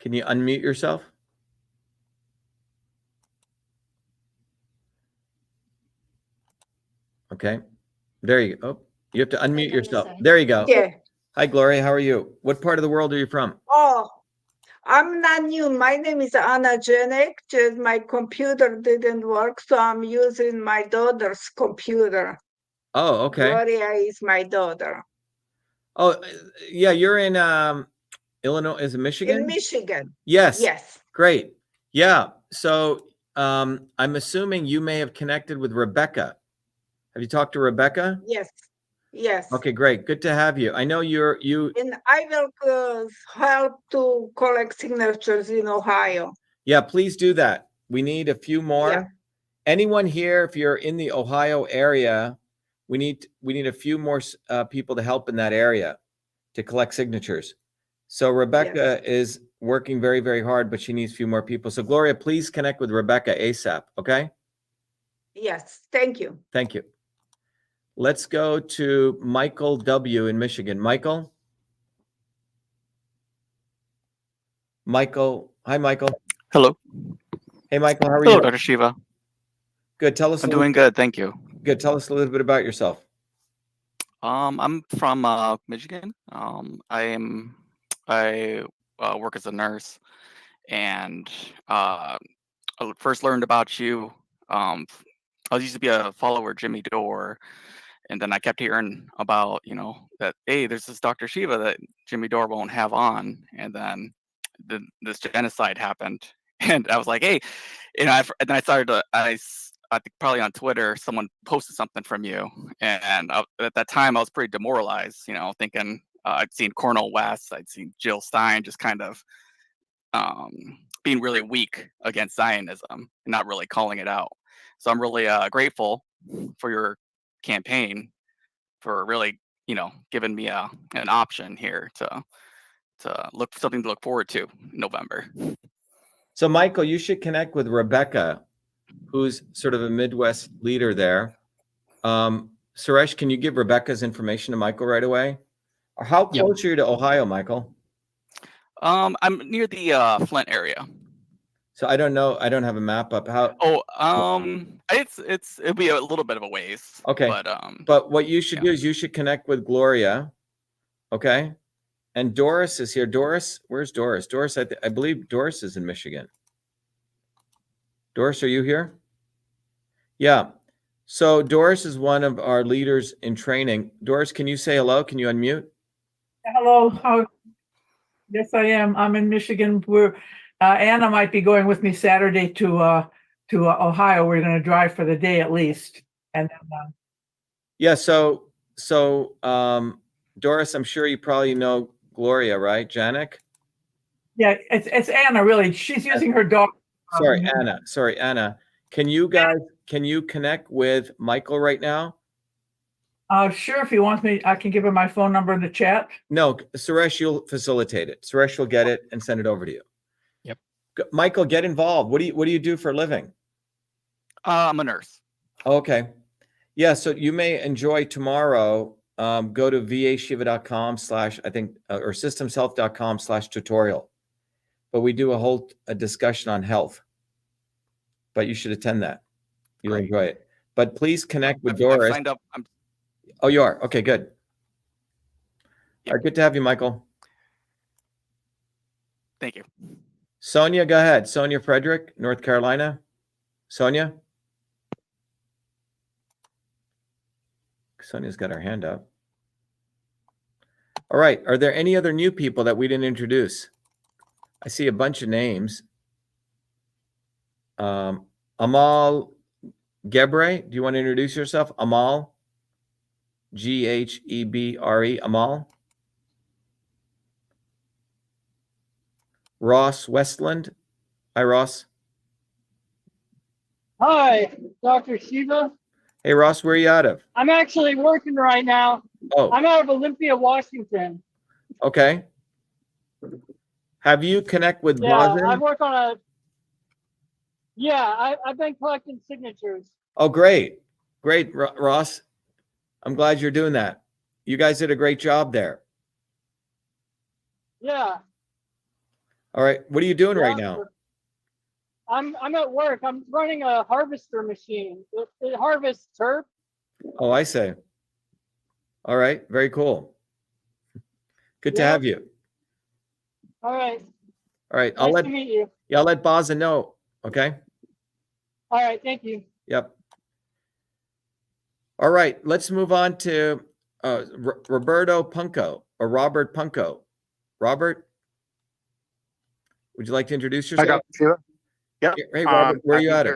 Can you unmute yourself? Okay. There you go. Oh, you have to unmute yourself. There you go. Yeah. Hi, Gloria. How are you? What part of the world are you from? Oh, I'm not new. My name is Anna Janek. Just my computer didn't work, so I'm using my daughter's computer. Oh, okay. Gloria is my daughter. Oh, yeah. You're in Illinois. Is it Michigan? In Michigan. Yes. Yes. Great. Yeah. So I'm assuming you may have connected with Rebecca. Have you talked to Rebecca? Yes. Yes. Okay, great. Good to have you. I know you. And I will help to collect signatures in Ohio. Yeah, please do that. We need a few more. Yeah. Anyone here, if you're in the Ohio area, we need a few more people to help in that area to collect signatures. So Rebecca is working very, very hard, but she needs a few more people. So Gloria, please connect with Rebecca ASAP. Okay. Yes. Thank you. Thank you. Let's go to Michael W. in Michigan. Michael. Hi, Michael. Hello. Hey, Michael, how are Hello, you? Dr. Shiva. Good. Tell us. I'm doing good, thank you. Good. Tell us a little bit about yourself. I'm from Michigan. I work as a nurse, and I first learned about you. I used to be a follower of Jimmy Dore, and then I kept hearing about, that, hey, there's this Dr. Shiva that Jimmy Dore won't have on, and then this genocide happened, and I was like, hey, and then I started to, I think probably on Twitter, someone posted something from you, and at that time I was pretty demoralized, thinking I'd seen Cornel West, I'd seen Jill Stein just kind of being really weak against Zionism and not really calling it out. So I'm really grateful for your campaign for really, giving me an option here to look for something to look forward to in November. So Michael, you should connect with Rebecca, who's sort of a Midwest leader there. Suresh, can you give Rebecca's information to Michael right away? Or how Yep. close are you to Ohio, Michael? I'm near the Flint area. So I don't know. I don't have a map up. How? Oh, it'll be a little bit of a ways. Okay. But what you should do is you should connect with Gloria. Okay. And Doris is here. Doris, where's Doris? Doris, I believe Doris is in Michigan. Doris, are you here? Yeah. So Doris is one of our leaders in training. Doris, can you say hello? Can you unmute? Hello. Yes, I am. I'm in Michigan. We're Anna might be going with me Saturday to Ohio. We're going to drive for the day at least. And then, Yeah. So Doris, I'm sure you probably know Gloria, right? Janik? yeah, it's Anna. Really, she's using her dog. Sorry, Anna. Can you connect with Michael right now? Sure. If he wants me, I can give him my phone number in the chat. No, Suresh, you'll facilitate it. Suresh will get it and send it over to you. Yep. Michael, get involved. What do you do for a living? I'm a nurse. Okay. Yeah. So you may enjoy tomorrow. Go to vashiva.com/ I think, or systemshealth.com/tutorial. But we do a discussion on health. But you should attend that. You'll enjoy it. But please connect with Doris. I've signed up. Oh, you are? Okay, good. Yep. All right, good to have you, Michael. Thank you. Sonia, go ahead. Sonia Frederick, North Carolina. Sonia? Sonia's got her hand up. All right. Are there any other new people that we didn't introduce? I see a bunch of names. Amal Gebre, do you want to introduce yourself? Amal? Ghebre, Amal. Ross Westland. Hi, Ross. Hi, Dr. Shiva. Hey, Ross, where are you out of? I'm actually working right now. Oh, I'm out of Olympia, Washington. okay. Have you connect with Yeah, Boston? I work on I've been collecting signatures. Oh, great. Great, Ross. I'm glad you're doing that. You guys did a great job there. Yeah. All right. What are you doing right Yeah. now? I'm at work. I'm running a harvester machine. It harvests turf. Oh, I say. All right. Very cool. Good to Yeah. have you. All right. All right. Nice to meet you. I'll let Baza know. Okay. All right. Thank you. Yep. All right. Let's move on to Roberto Punco or Robert Punco. Robert, would you like to introduce yourself? Hi, Dr. Shiva. Yep. Hey, Robert, where are you at?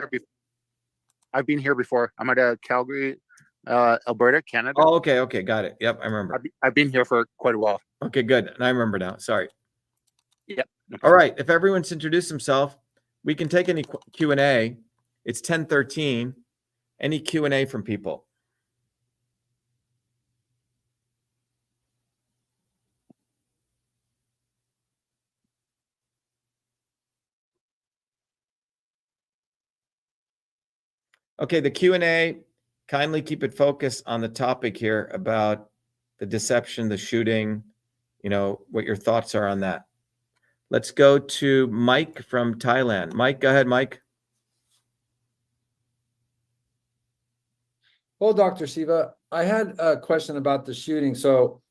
I've been here before. I'm at Calgary, Alberta, Canada. Oh, okay. Okay. Got it. Yep. I remember. I've been here for quite a while. Okay, good. And I remember now. Sorry. Yep. All right. If everyone's introduced himself, we can take any Q&A. It's 10:13. Any Q&A from people? Okay, the Q&A, kindly keep it focused on the topic here about the deception, the shooting, what your thoughts are on that. Let's go to Mike from Thailand. Mike, go ahead, Mike. Well, Dr. Shiva, I had a question about the shooting. So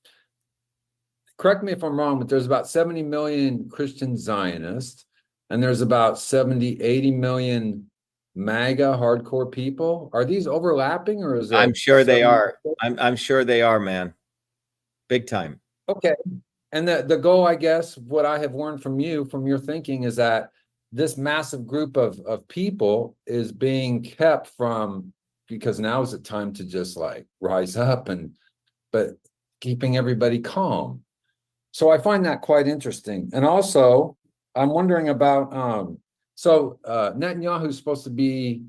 correct me if I'm wrong, but there's about 70 million Christian Zionists, and there's about 70, 80 million MAGA hardcore people. Are these overlapping, or is it? I'm sure they are. I'm sure they are, man. Big time. Okay. And the goal, I guess, what I have learned from you, from your thinking, is that this massive group of people is being kept from, because now is the time to just like rise up, but keeping everybody calm. So I find that quite interesting. And also, I'm wondering about, Netanyahu's supposed to be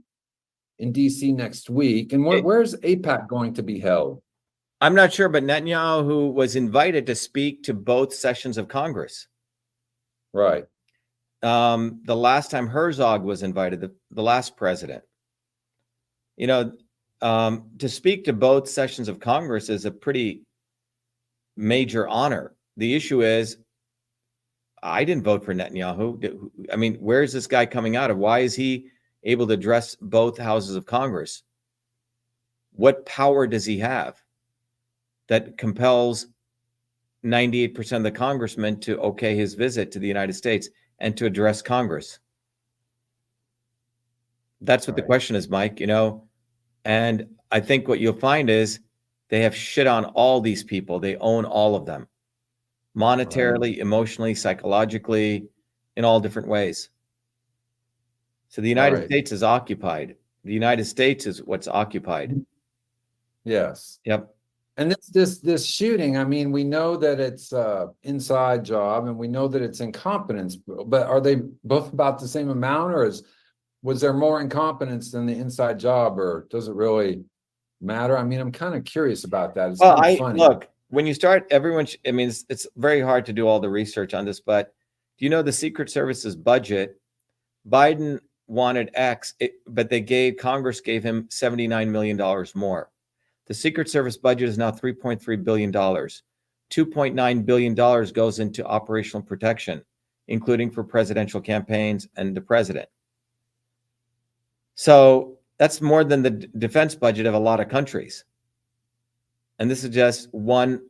in DC next week. And where's AIPAC going to be held? I'm not sure, but Netanyahu was invited to speak to both sessions of Congress. Right. The last time Herzog was invited, the last president. to speak to both sessions of Congress is a pretty major honor. The issue is, I didn't vote for Netanyahu. I mean, where is this guy coming out of? Why is he able to address both houses of Congress? What power does he have that compels 98% of the congressmen to okay his visit to the United States and to address Congress? That's what the question is, Mike, you know? And I think what you'll find is they have shit on all these people. They own all of them, monetarily, emotionally, psychologically, in all different ways. So the United States is occupied. The United States is what's occupied. Yes. Yep. And this shooting, I mean, we know that it's inside job and we know that it's incompetence, but are they both about the same amount, or was there more incompetence than the inside job, or does it really matter? I mean, I'm kind of curious about that. It's kind of funny. Look, when you start, everyone, I mean, it's very hard to do all the research on this, but do you know the Secret Service's budget? Biden wanted X, but Congress gave him $79 million more. The Secret Service budget is now $3.3 billion. $2.9 billion goes into operational protection, including for presidential campaigns and the president. So that's more than the defense budget of a lot of countries. And this is just one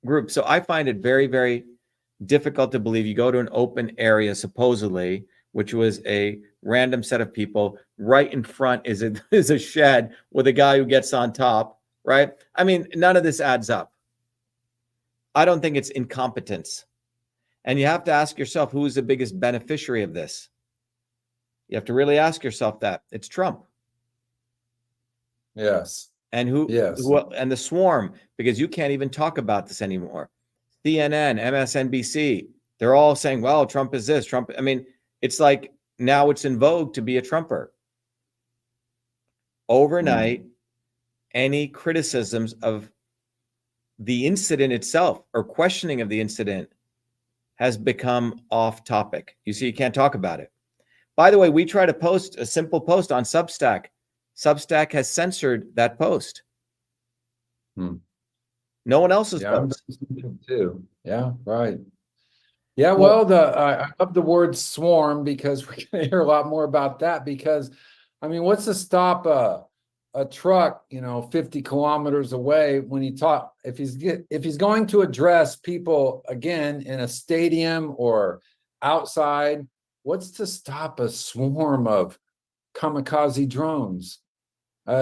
group. So I find it very, very difficult to believe you go to an open area, supposedly, which was a random set of people. Right in front is a shed with a guy who gets on top, right? I mean, none of this adds up. I don't think it's incompetence. And you have to ask yourself, who is the biggest beneficiary of this? You have to really ask yourself that. It's Trump. Yes. And and the swarm, because you can't even talk about this anymore. CNN, MSNBC, they're all saying, well, Trump is this, Trump. I mean, it's like now it's in vogue to be a Trumper. Overnight, any criticisms of the incident itself or questioning of the incident has become off topic. You see, you can't talk about it. By the way, we try to post a simple post on Substack. Substack has censored that post. No one else's post. Too. Yeah, right. Yeah, well, I love the word swarm because we're going to hear a lot more about that. Because, I mean, what's to stop a truck, 50 kilometers away when if he's going to address people again in a stadium or outside? What's to stop a swarm of kamikaze drones?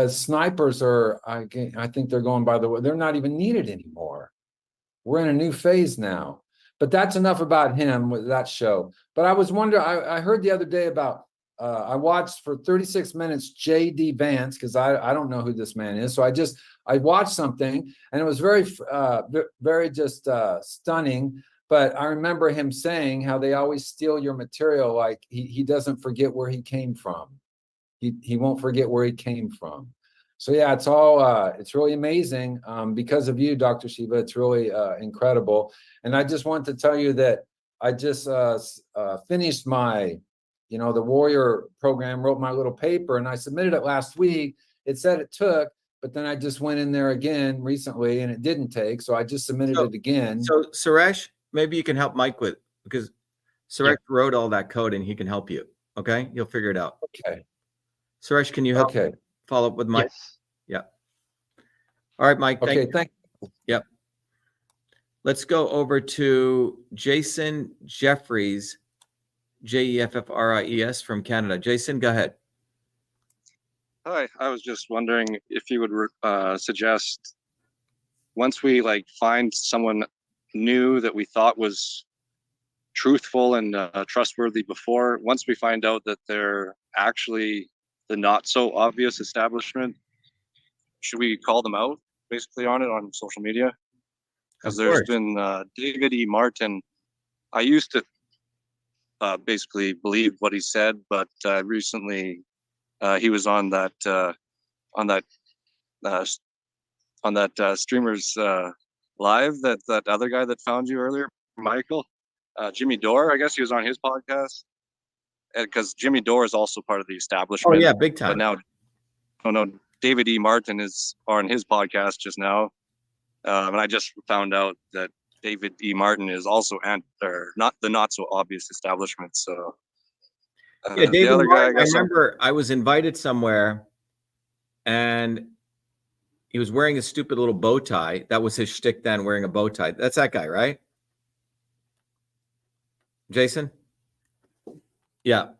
Snipers I think they're going by the way. They're not even needed anymore. We're in a new phase now. But that's enough about him with that show. But I was wondering, I heard the other day about, I watched for 36 minutes J.D. Vance, because I don't know who this man is. So I watched something and it was very, very just stunning. But I remember him saying how they always steal your material. Like he doesn't forget where he came from. He won't forget where he came from. So yeah, it's really amazing. Because of you, Dr. Shiva, it's really incredible. And I just want to tell you that I just finished my, the Warrior program, wrote my little paper, and I submitted it last week. It said it took, but then I just went in there again recently and it didn't take. So I just submitted it again. So Suresh, maybe you can help Mike because Suresh wrote all that code and he can help you. Okay. You'll figure it out. Okay. Suresh, can you help follow up with Mike? Yes. Yeah. All right, Mike. Okay. Thank you. Yep. Let's go over to Jason Jeffries, Jeffries from Canada. Jason, go ahead. Hi, I was just wondering if you would suggest, once we find someone new that we thought was truthful and trustworthy before, once we find out that they're actually the not so obvious establishment, should we call them out basically on it on social media? Because there's been David E. Martin. I used to basically believe what he said, but recently he was on that streamers live, that other guy that found you earlier, Michael, Jimmy Dore. I guess he was on his podcast, because Jimmy Dore is also part of the establishment. Oh yeah, big time. But now oh no, David E. Martin is on his podcast just now. And I just found out that David E. Martin is also not the not so obvious establishment. So Yeah, the David other guy, I Martin, I guess. remember I was invited somewhere and he was wearing a stupid little bow tie. That was his shtick then, wearing a bow tie. That's that guy, right? Jason? Yeah.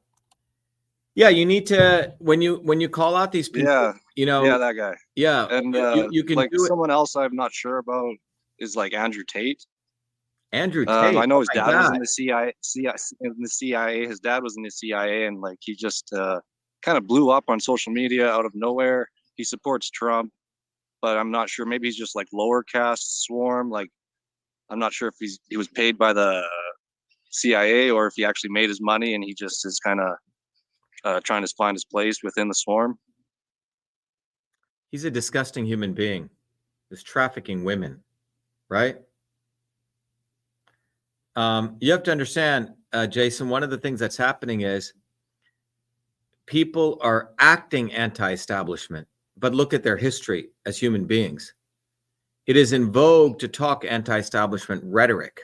Yeah, you need to, when you call out these people, Yeah, you know. yeah, that guy. Yeah, And you can like do it. someone else I'm not sure about is like Andrew Tate. Andrew Tate. I know his Oh my dad was God. in the CIA. His dad was in the CIA, and like he just kind of blew up on social media out of nowhere. He supports Trump, but I'm not sure. Maybe he's just like lower caste swarm. Like I'm not sure if he was paid by the CIA or if he actually made his money and he just is kind of trying to find his place within the swarm. He's a disgusting human being. He's trafficking women, right? You have to understand, Jason, one of the things that's happening is people are acting anti-establishment, but look at their history as human beings. It is in vogue to talk anti-establishment rhetoric.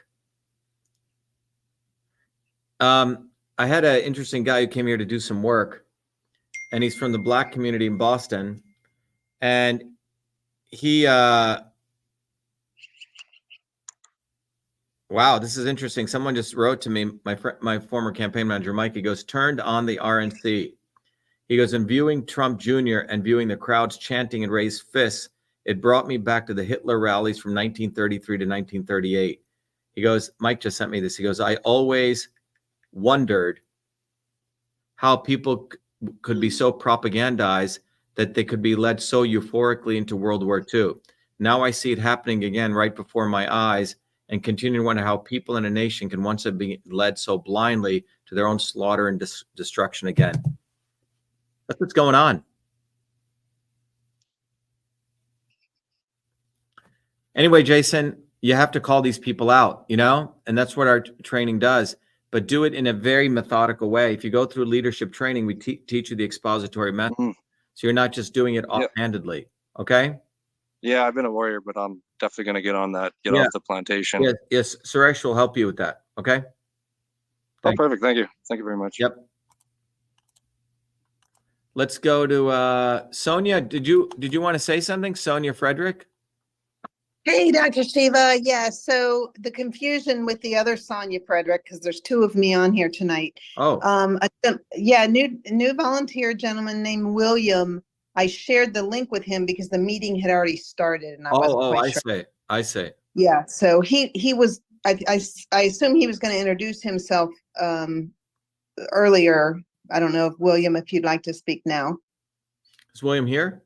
I had an interesting guy who came here to do some work, and he's from the Black community in Boston, and he wow, this is interesting. Someone just wrote to me, my former campaign manager, Mike, he goes, turned on the RNC. He goes, in viewing Trump Jr. and viewing the crowds chanting and raise fists, it brought me back to the Hitler rallies from 1933 to 1938. He goes, Mike just sent me this. He goes, I always wondered how people could be so propagandized that they could be led so euphorically into World War II. Now I see it happening again right before my eyes, and continue to wonder how people in a nation can once have been led so blindly to their own slaughter and destruction again. That's what's going on. Anyway, Jason, you have to call these people out, you know, and that's what our training does, but do it in a very methodical way. If you go through leadership training, we teach you the expository method. So you're not just doing it offhandedly. Okay. Yeah, I've been a warrior, but I'm definitely going to get on that, get off the plantation. Yes. Suresh will help you with that. Okay. Oh, perfect. Thank you. Thank you very much. Yep. Let's go to Sonia. Did you want to say something? Sonia Frederick? Hey, Dr. Shiva. Yeah, so the confusion with the other Sonia Frederick, because there's two of me on here tonight. Oh. New volunteer gentleman named William. I shared the link with him because the meeting had already started and I wasn't quite sure. I see. Yeah, so he was, I assume he was going to introduce himself earlier. I don't know if William, if you'd like to speak now. Is William here?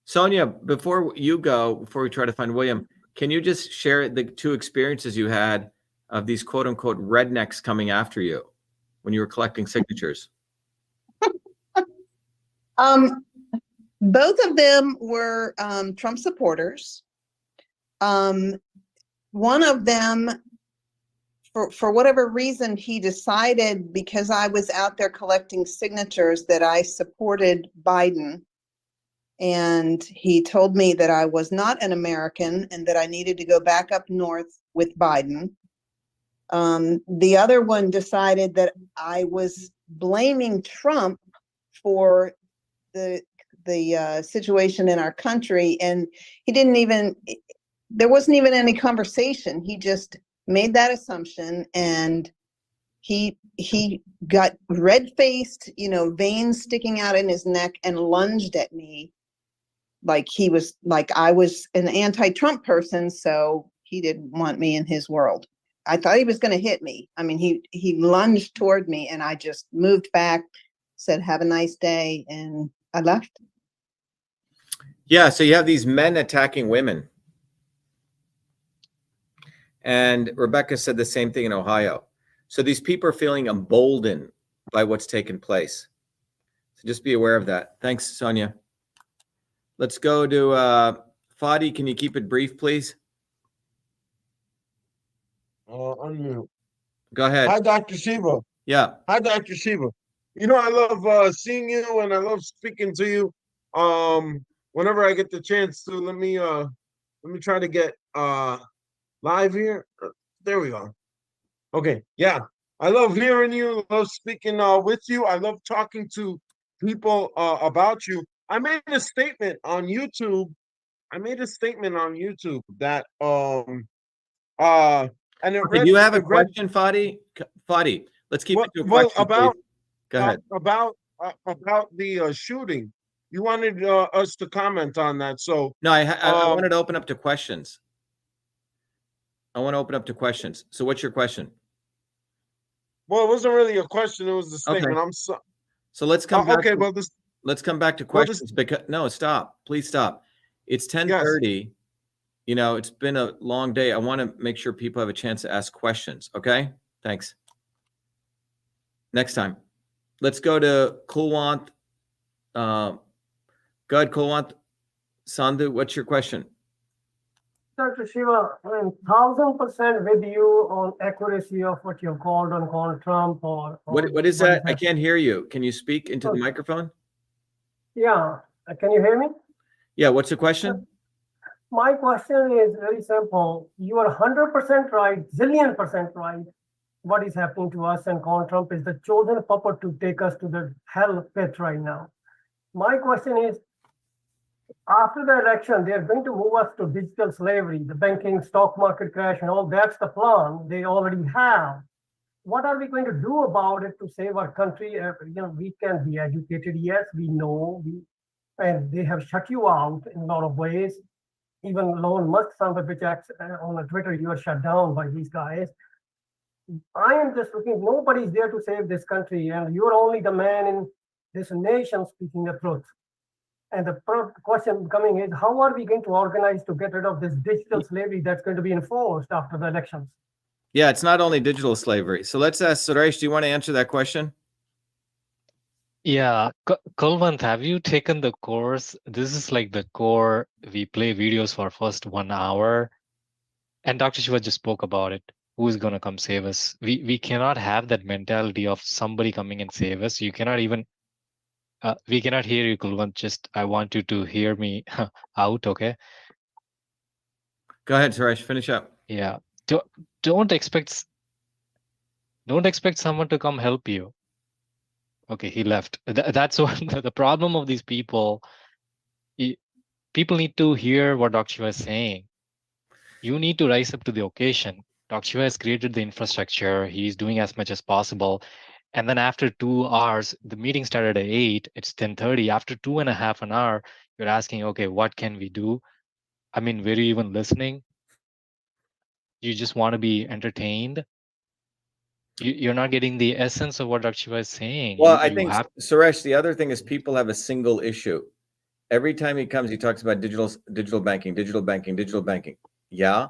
Sonia, before you go, before we try to find William, can you just share the two experiences you had of these quote unquote rednecks coming after you when you were collecting signatures? Both of them were Trump supporters. One of them, for whatever reason, he decided because I was out there collecting signatures that I supported Biden. And he told me that I was not an American and that I needed to go back up north with Biden. The other one decided that I was blaming Trump for the situation in our country, and there wasn't even any conversation. He just made that assumption, and he got red-faced, veins sticking out in his neck, and lunged at me like I was an anti-Trump person, so he didn't want me in his world. I thought he was going to hit me. I mean, he lunged toward me, and I just moved back, said, "Have a nice day," and I left. Yeah, so you have these men attacking women. And Rebecca said the same thing in Ohio. So these people are feeling emboldened by what's taken place. So just be aware of that. Thanks, Sonia. Let's go to Fadi. Can you keep it brief, please? Unmute. Go ahead. Hi, Dr. Shiva. Yeah. Hi, Dr. Shiva. You know, I love seeing you and I love speaking to you. Whenever I get the chance to, let me try to get live here. There we go. Okay, yeah. I love hearing you, love speaking with you. I love talking to people about you. I made a statement on YouTube. That and it Okay, read do you have a it read question, Fadi? Fadi, let's keep well, it to a well question, please. Go ahead. about the shooting. You wanted us to comment on that. So No, I wanted to open up to questions. I want to open up to questions. So what's your question? well, it wasn't really a question, it was a statement. Okay. I'm so So let's come back. okay, to, well this let's come back to well, questions because no, stop. Please stop. It's 10:30. You know, it's been a long day. I want to make sure people have a chance to ask questions. Okay. Thanks. Next time. Let's go to Kulwant. Go ahead, Kulwant. Sandhu, what's your question? Dr. Shiva, I'm 1000% with you on accuracy of what you called on Trump or What is that? I can't hear you. Can you speak into the microphone? Yeah, can you hear me? Yeah, what's the question? My question is very simple. You are 100% right, zillion% right. What is happening to us and Trump is the chosen puppet to take us to the hell pit right now. My question is, after the election, they're going to move us to digital slavery, the banking, stock market crash, and all that's the plan they already have. What are we going to do about it to save our country? We can be educated. Yes, we know, and they have shut you out in a lot of ways. Even Elon Musk, son of a bitch, on Twitter, you are shut down by these guys. I am just looking, nobody's there to save this country, and you're only the man in this nation speaking the truth. And the question coming is, how are we going to organize to get rid of this digital slavery that's going to be enforced after the elections? Yeah, it's not only digital slavery. So let's ask Suresh, do you want to answer that question? Yeah, Kulwant, have you taken the course? This is like the core. We play videos for first 1 hour. And Dr. Shiva just spoke about it. Who is going to come save us? We cannot have that mentality of somebody coming and save us. You cannot even we cannot hear you, Kulwant. Just I want you to hear me out, okay? Go ahead, Suresh. Finish up. Yeah. Don't expect someone to come help you. Okay, he left. That's what the problem of these people. People need to hear what Dr. Shiva is saying. You need to rise up to the occasion. Dr. Shiva has created the infrastructure. He's doing as much as possible. And then after 2 hours, the meeting started at 8, it's 10:30. After 2.5 an hour, you're asking, okay, what can we do? I mean, were you even listening? You just want to be entertained. You're not getting the essence of what Dr. Shiva is saying. Well, I think, Suresh, the other thing is people have a single issue. Every time he comes, he talks about digital banking. Yeah,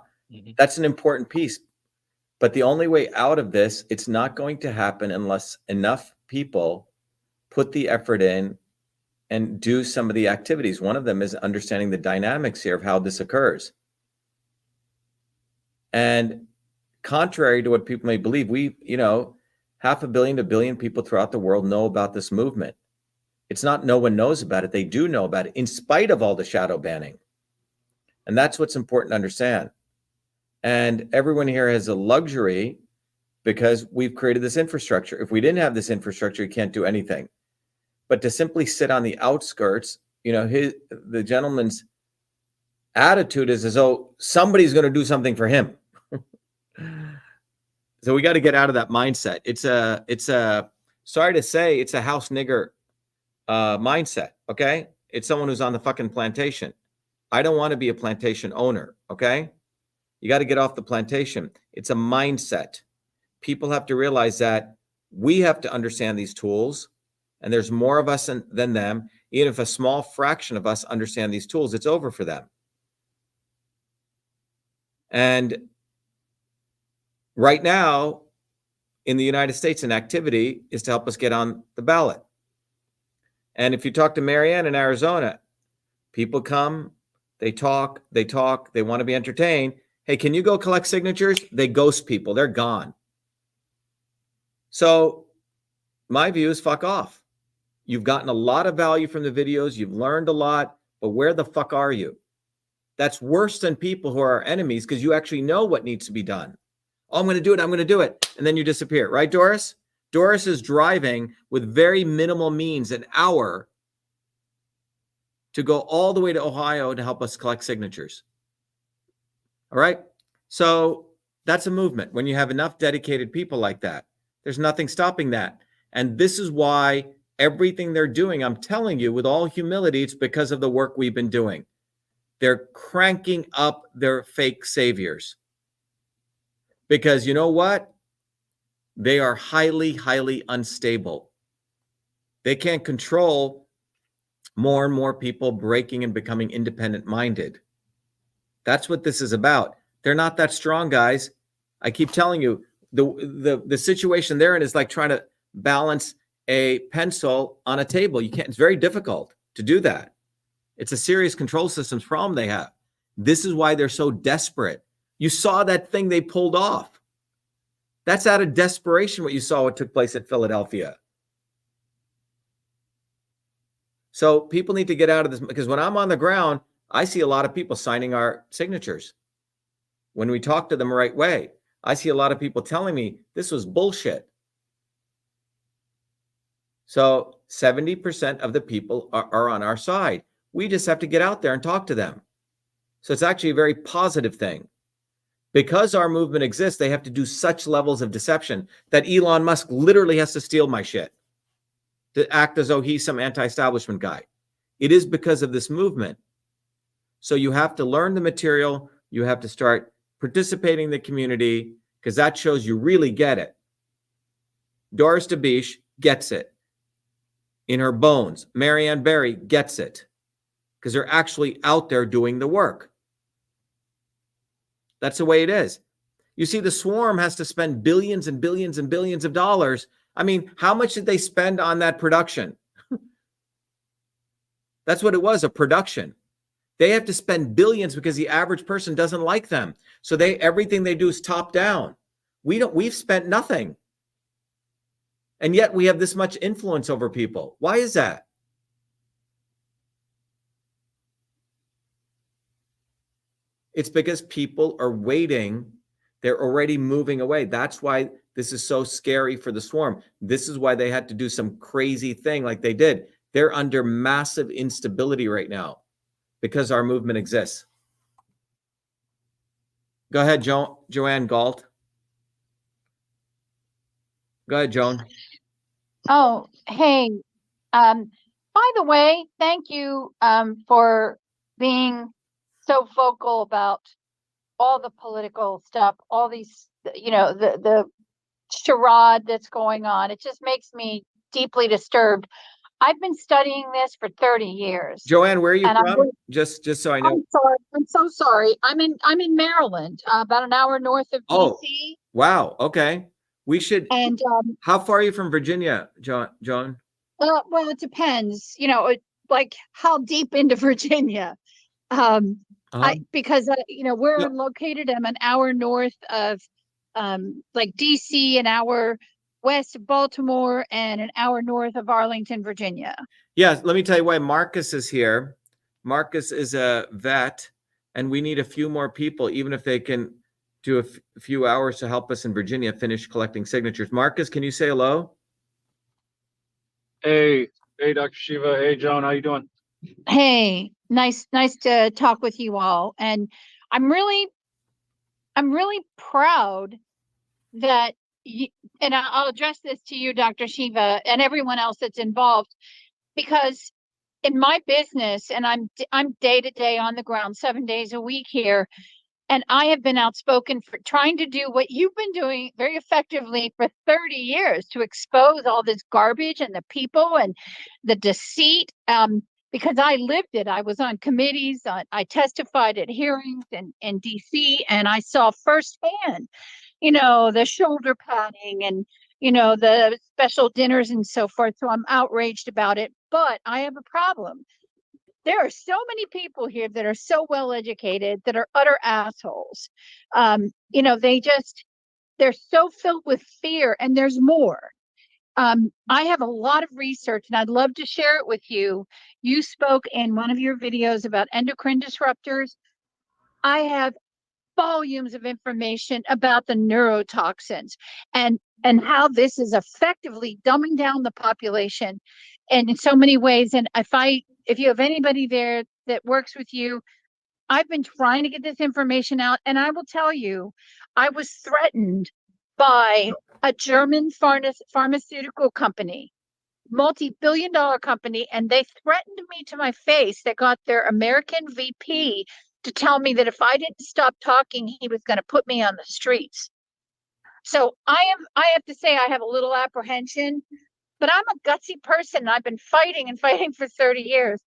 that's an important piece. But the only way out of this, it's not going to happen unless enough people put the effort in and do some of the activities. One of them is understanding the dynamics here of how this occurs. And contrary to what people may believe, 500 million to 1 billion people throughout the world know about this movement. It's not no one knows about it. They do know about it in spite of all the shadow banning. And that's what's important to understand. And everyone here has a luxury because we've created this infrastructure. If we didn't have this infrastructure, you can't do anything. But to simply sit on the outskirts, the gentleman's attitude is as though somebody's going to do something for him. So we got to get out of that mindset. It's a sorry to say, it's a house nigger mindset. Okay. It's someone who's on the fucking plantation. I don't want to be a plantation owner. Okay. You got to get off the plantation. It's a mindset. People have to realize that we have to understand these tools, and there's more of us than them. Even if a small fraction of us understand these tools, it's over for them. And right now, in the United States, an activity is to help us get on the ballot. And if you talk to Marianne in Arizona, people come, they talk, they want to be entertained. Hey, can you go collect signatures? They ghost people. They're gone. So my view is fuck off. You've gotten a lot of value from the videos. You've learned a lot, but where the fuck are you? That's worse than people who are our enemies because you actually know what needs to be done. Oh, I'm going to do it. I'm going to do it. And then you disappear. Right, Doris? Doris is driving with very minimal means an hour to go all the way to Ohio to help us collect signatures. All right? So that's a movement. When you have enough dedicated people like that, there's nothing stopping that. And this is why everything they're doing, I'm telling you with all humility, it's because of the work we've been doing. They're cranking up their fake saviors. Because you know what? They are highly, highly unstable. They can't control more and more people breaking and becoming independent minded. That's what this is about. They're not that strong, guys. I keep telling you, the situation they're in is like trying to balance a pencil on a table. You can't, it's very difficult to do that. It's a serious control systems problem they have. This is why they're so desperate. You saw that thing they pulled off. That's out of desperation what you saw what took place at Philadelphia. So people need to get out of this, because when I'm on the ground, I see a lot of people signing our signatures. When we talk to them the right way, I see a lot of people telling me this was bullshit. So 70% of the people are on our side. We just have to get out there and talk to them. So it's actually a very positive thing. Because our movement exists, they have to do such levels of deception that Elon Musk literally has to steal my shit to act as though he's some anti-establishment guy. It is because of this movement. So you have to learn the material. You have to start participating in the community, because that shows you really get it. Doris DeBiche gets it in her bones. Marianne Barry gets it because they're actually out there doing the work. That's the way it is. You see, the swarm has to spend billions and billions and billions of dollars. I mean, how much did they spend on that production? That's what it was, a production. They have to spend billions because the average person doesn't like them. So everything they do is top down. We've spent nothing. And yet we have this much influence over people. Why is that? It's because people are waiting. They're already moving away. That's why this is so scary for the swarm. This is why they had to do some crazy thing like they did. They're under massive instability right now because our movement exists. Go ahead, Joanne Galt. Go ahead, Joan. Oh, hey. By the way, thank you for being so vocal about all the political stuff, all these, the charade that's going on. It just makes me deeply disturbed. I've been studying this for 30 years. Joanne, where are you from? Just so I know. I'm sorry. I'm so sorry. I'm in Maryland, about an hour north of Oh, DC. wow. Okay. We should. And how far are you from Virginia, Joan? well, it depends. Like how deep into Virginia. Because we're located. I'm an hour north of like DC, an hour west of Baltimore, and an hour north of Arlington, Virginia. Yeah, let me tell you why Marcus is here. Marcus is a vet, and we need a few more people, even if they can do a few hours to help us in Virginia finish collecting signatures. Marcus, can you say hello? Hey, Dr. Shiva. Hey, Joan, how you doing? Hey, nice to talk with you all. And I'm really proud that and I'll address this to you, Dr. Shiva, and everyone else that's involved, because in my business, and I'm day to day on the ground, 7 days a week here, and I have been outspoken for trying to do what you've been doing very effectively for 30 years to expose all this garbage and the people and the deceit. Because I lived it. I was on committees. I testified at hearings in DC, and I saw firsthand, the shoulder padding and, the special dinners and so forth. So I'm outraged about it. But I have a problem. There are so many people here that are so well educated that are utter assholes. They're so filled with fear, and there's more. I have a lot of research and I'd love to share it with you. You spoke in one of your videos about endocrine disruptors. I have volumes of information about the neurotoxins and how this is effectively dumbing down the population and in so many ways. And if you have anybody there that works with you, I've been trying to get this information out, and I will tell you, I was threatened by a German pharmaceutical company, multi-billion-dollar company, and they threatened me to my face. They got their American VP to tell me that if I didn't stop talking, he was going to put me on the streets. So I have to say I have a little apprehension, but I'm a gutsy person. And I've been fighting and fighting for 30 years.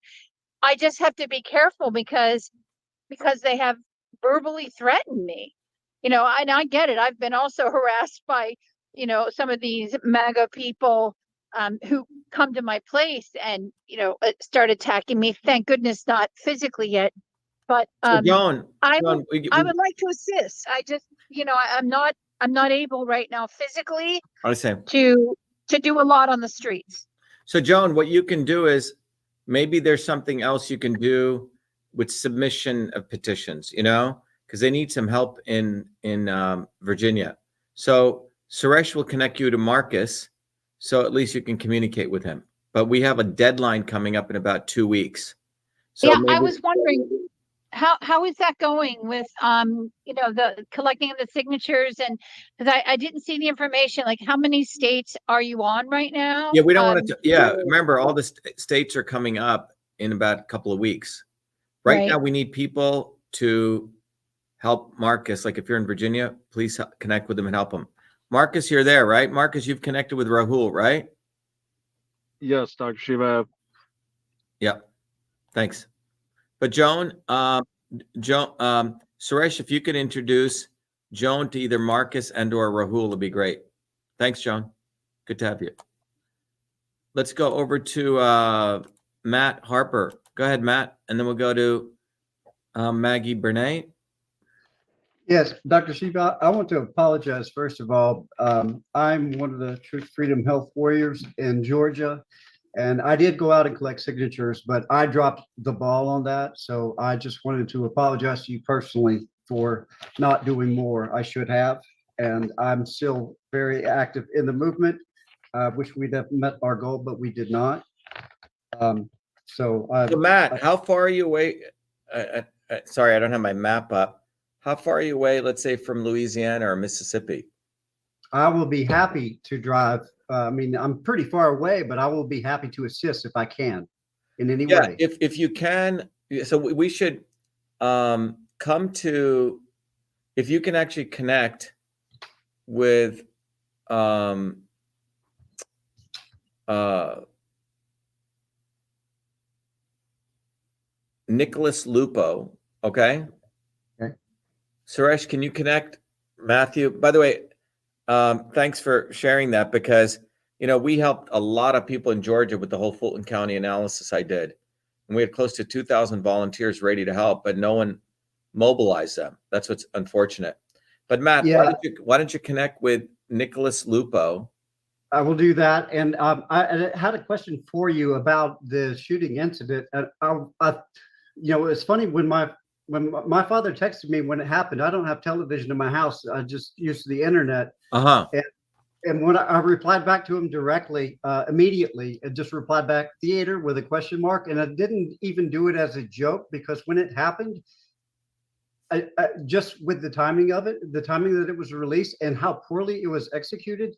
I just have to be careful because they have verbally threatened me. And I get it. I've been also harassed by, some of these MAGA people who come to my place and, start attacking me. Thank goodness not physically yet. But I would like to assist. I just, I'm not able right now physically to do a lot on the streets. So Joan, what you can do is maybe there's something else you can do with submission of petitions, because they need some help in Virginia. So Suresh will connect you to Marcus, so at least you can communicate with him. But we have a deadline coming up in about 2 weeks. So yeah, I was wondering how is that going with the collecting of the signatures, and because I didn't see the information, like how many states are you on right now? Yeah, we don't want to. Yeah, remember all the states are coming up in about a couple of weeks. Right now, we need people to help Marcus. Like if you're in Virginia, please connect with him and help him. Marcus, you're there, right? Marcus, you've connected with Rahul, right? Yes, Dr. Shiva. Yep. Thanks. But Joan, Suresh, if you could introduce Joan to either Marcus and or Rahul, would be great. Thanks, Joan. Good to have you. Let's go over to Matt Harper. Go ahead, Matt, and then we'll go to Maggie Bernay. Yes, Dr. Shiva, I want to apologize, first of all. I'm one of the Truth, Freedom, Health Warriors in Georgia, and I did go out and collect signatures, but I dropped the ball on that. So I just wanted to apologize to you personally for not doing more. I should have, and I'm still very active in the movement. I wish we'd have met our goal, but we did not. So Matt, how far are you away? Sorry, I don't have my map up. How far are you away, let's say, from Louisiana or Mississippi? I will be happy to drive. I mean, I'm pretty far away, but I will be happy to assist if I can in any way. If you can, so we should come to, if you can actually connect with Nicholas Lupo, okay? Suresh, can you connect Matthew? By the way, thanks for sharing that, because we helped a lot of people in Georgia with the whole Fulton County analysis I did, and we had close to 2,000 volunteers ready to help, but no one mobilized them. That's what's unfortunate. But Matt, why don't you connect with Nicholas Lupo? I will do that. And I had a question for you about the shooting incident. It's funny when my father texted me when it happened. I don't have television in my house. I just used the internet. And when I replied back to him directly, immediately, and just replied back theater with a question mark. And I didn't even do it as a joke, because when it happened, I just with the timing of it, the timing that it was released and how poorly it was executed.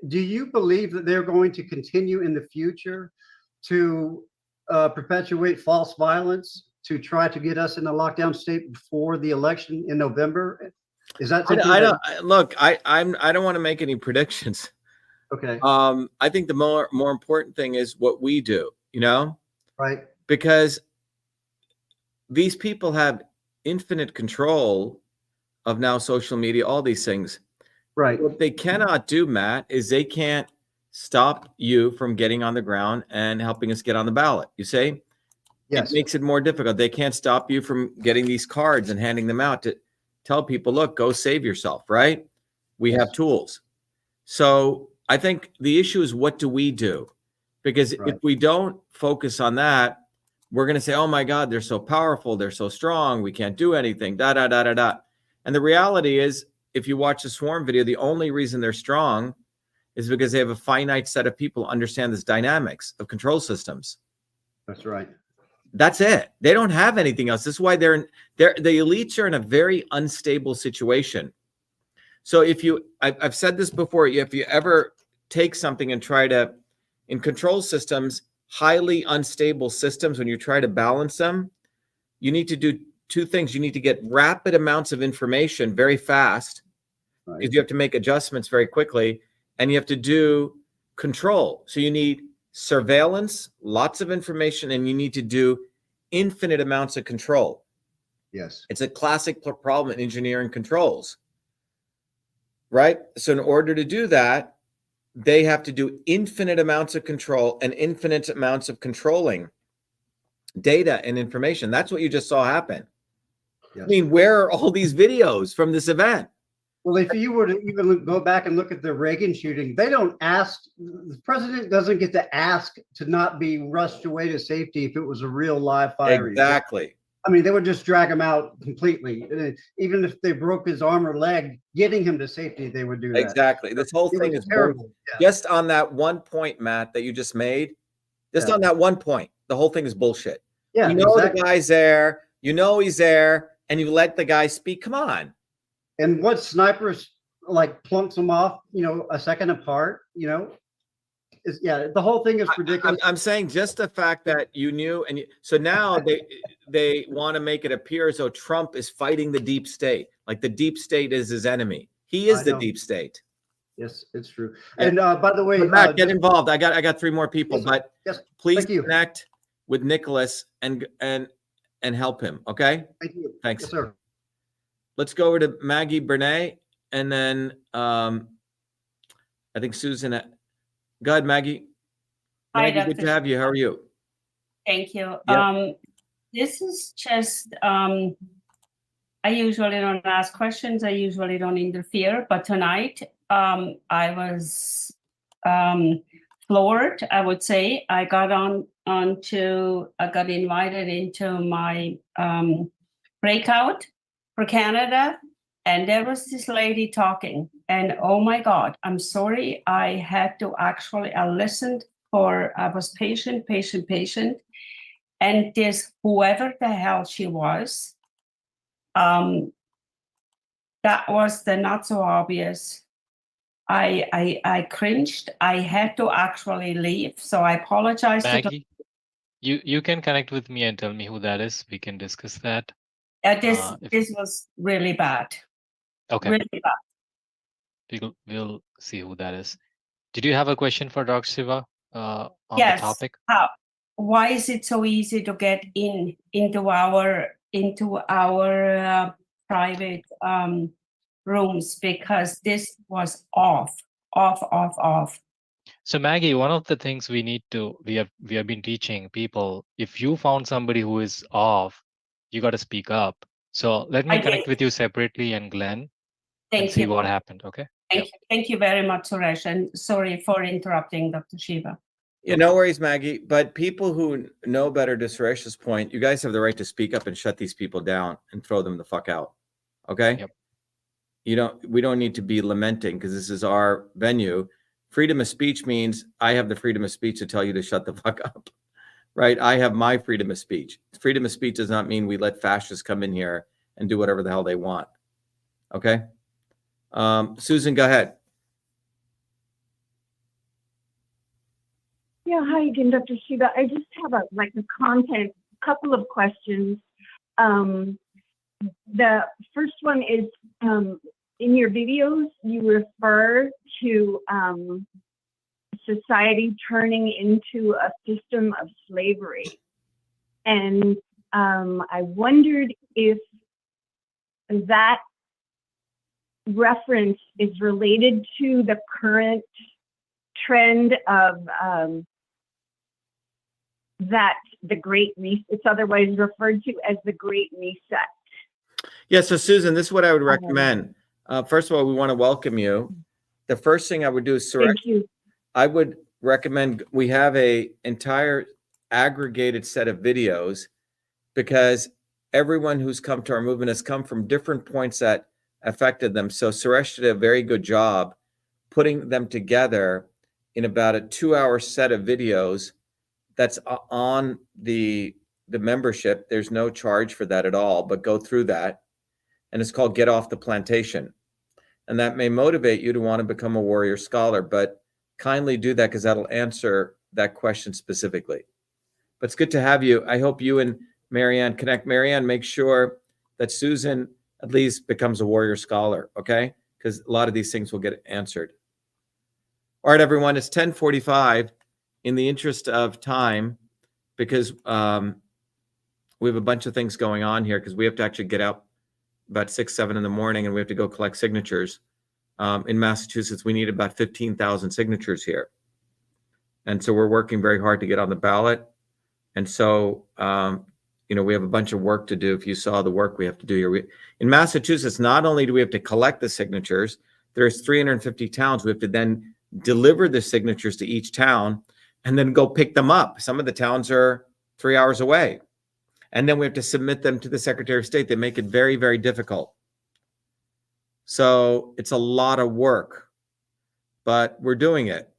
Do you believe that they're going to continue in the future to perpetuate false violence to try to get us in a lockdown state before the election in November? Is that something I don't want to make any predictions. Okay. I think the more important thing is what we do, right? Because these people have infinite control of now social media, all these things. Right. What they cannot do, Matt, is they can't stop you from getting on the ground and helping us get on the ballot. You say? Yes. It makes it more difficult. They can't stop you from getting these cards and handing them out to tell people, look, go save yourself, right? We have tools. So I think the issue is, what do we do? Because if we don't focus on that, we're going to say, oh my God, they're so powerful, they're so strong, we can't do anything, da, da, da, da, da. And the reality is, if you watch the swarm video, the only reason they're strong is because they have a finite set of people who understand this dynamics of control systems. That's right. That's it. They don't have anything else. This is why the elites are in a very unstable situation. So if you, I've said this before, if you ever take something and try to, in control systems, highly unstable systems, when you try to balance them, you need to do two things. You need to get rapid amounts of information very fast, because you have to make adjustments very quickly, and you have to do control. So you need surveillance, lots of information, and you need to do infinite amounts of control. Yes. It's a classic problem in engineering controls, right? So in order to do that, they have to do infinite amounts of control and infinite amounts of controlling data and information. That's what you just saw happen. Yes. I mean, where are all these videos from this event? Well, if you were to even go back and look at the Reagan shooting, they don't ask, the president doesn't get to ask to not be rushed away to safety if it was a real live firing. Exactly. I mean, they would just drag him out completely. Even if they broke his arm or leg, getting him to safety, they would do that. Exactly. This whole thing is terrible. Just on that one point, Matt, that you just made, just on that one point, the whole thing is bullshit. Yeah, you know the guy's there, you know he's there, and you let the guy speak. Come on. And what snipers like plunks them off, you know, a second apart, you know, is, yeah, the whole thing is ridiculous. I'm saying just the fact that you knew, and so now they want to make it appear as though Trump is fighting the deep state, like the deep state is his enemy. He is the deep state. Yes, it's true. And by the way, Matt, get involved. I got 3 more people, but please Thank you. connect with Nicholas and help him. Okay. Thank you. Thanks. Yes, sir. Let's go over to Maggie Bernay, and then I think Susan. Go ahead, Maggie. Hi, Maggie, good Dr. to have you. How are you? Thank you. Yeah. This is just, I usually don't ask questions. I usually don't interfere, but tonight I was floored, I would say. I got I got invited into my breakout for Canada, and there was this lady talking, and oh my God, I'm sorry, I had to actually, I listened I was patient, and this, whoever the hell she was, that was the not so obvious. I cringed. I had to actually leave, so I apologize. Maggie, you can connect with me and tell me who that is. We can discuss that. This was really bad. Okay. Really bad. We'll see who that is. Did you have a question for Dr. Shiva on Yes. the topic? Why is it so easy to get into our private rooms? Because this was off. So Maggie, one of the things we have been teaching people, if you found somebody who is off, you got to speak up. So let me connect with you separately and Glenn and see what happened. Okay. Thank you very much, Suresh, and sorry for interrupting, Dr. Shiva. Yeah, no worries, Maggie. But people who know better, to Suresh's point, you guys have the right to speak up and shut these people down and throw them the fuck out. Okay. Yep. We don't need to be lamenting, because this is our venue. Freedom of speech means I have the freedom of speech to tell you to shut the fuck up. Right? I have my freedom of speech. Freedom of speech does not mean we let fascists come in here and do whatever the hell they want. Okay. Susan, go ahead. Yeah, hi again, Dr. Shiva. I just have a couple of questions. The first one is, in your videos, you refer to society turning into a system of slavery. And I wondered if that reference is related to the current trend of it's otherwise referred to as the Great Reset. Yeah, so Susan, this is what I would recommend. First of all, we want to welcome you. the first thing I would do is Thank you. I would recommend we have a entire aggregated set of videos, because everyone who's come to our movement has come from different points that affected them. So Suresh did a very good job putting them together in about a 2-hour set of videos that's on the membership. There's no charge for that at all, but go through that. And it's called Get Off the Plantation. And that may motivate you to want to become a warrior scholar, but kindly do that, because that'll answer that question specifically. But it's good to have you. I hope you and Marianne connect. Marianne, make sure that Susan at least becomes a warrior scholar, okay? Because a lot of these things will get answered. All right, everyone, it's 10:45. In the interest of time, because we have a bunch of things going on here, because we have to actually get out about 6, 7 in the morning, and we have to go collect signatures. In Massachusetts, we need about 15,000 signatures here. And so we're working very hard to get on the ballot. And so, we have a bunch of work to do. If you saw the work we have to do here. In Massachusetts, not only do we have to collect the signatures, there's 350 towns. We have to then deliver the signatures to each town and then go pick them up. Some of the towns are 3 hours away. And then we have to submit them to the Secretary of State. They make it very, very difficult. So it's a lot of work, but we're doing it.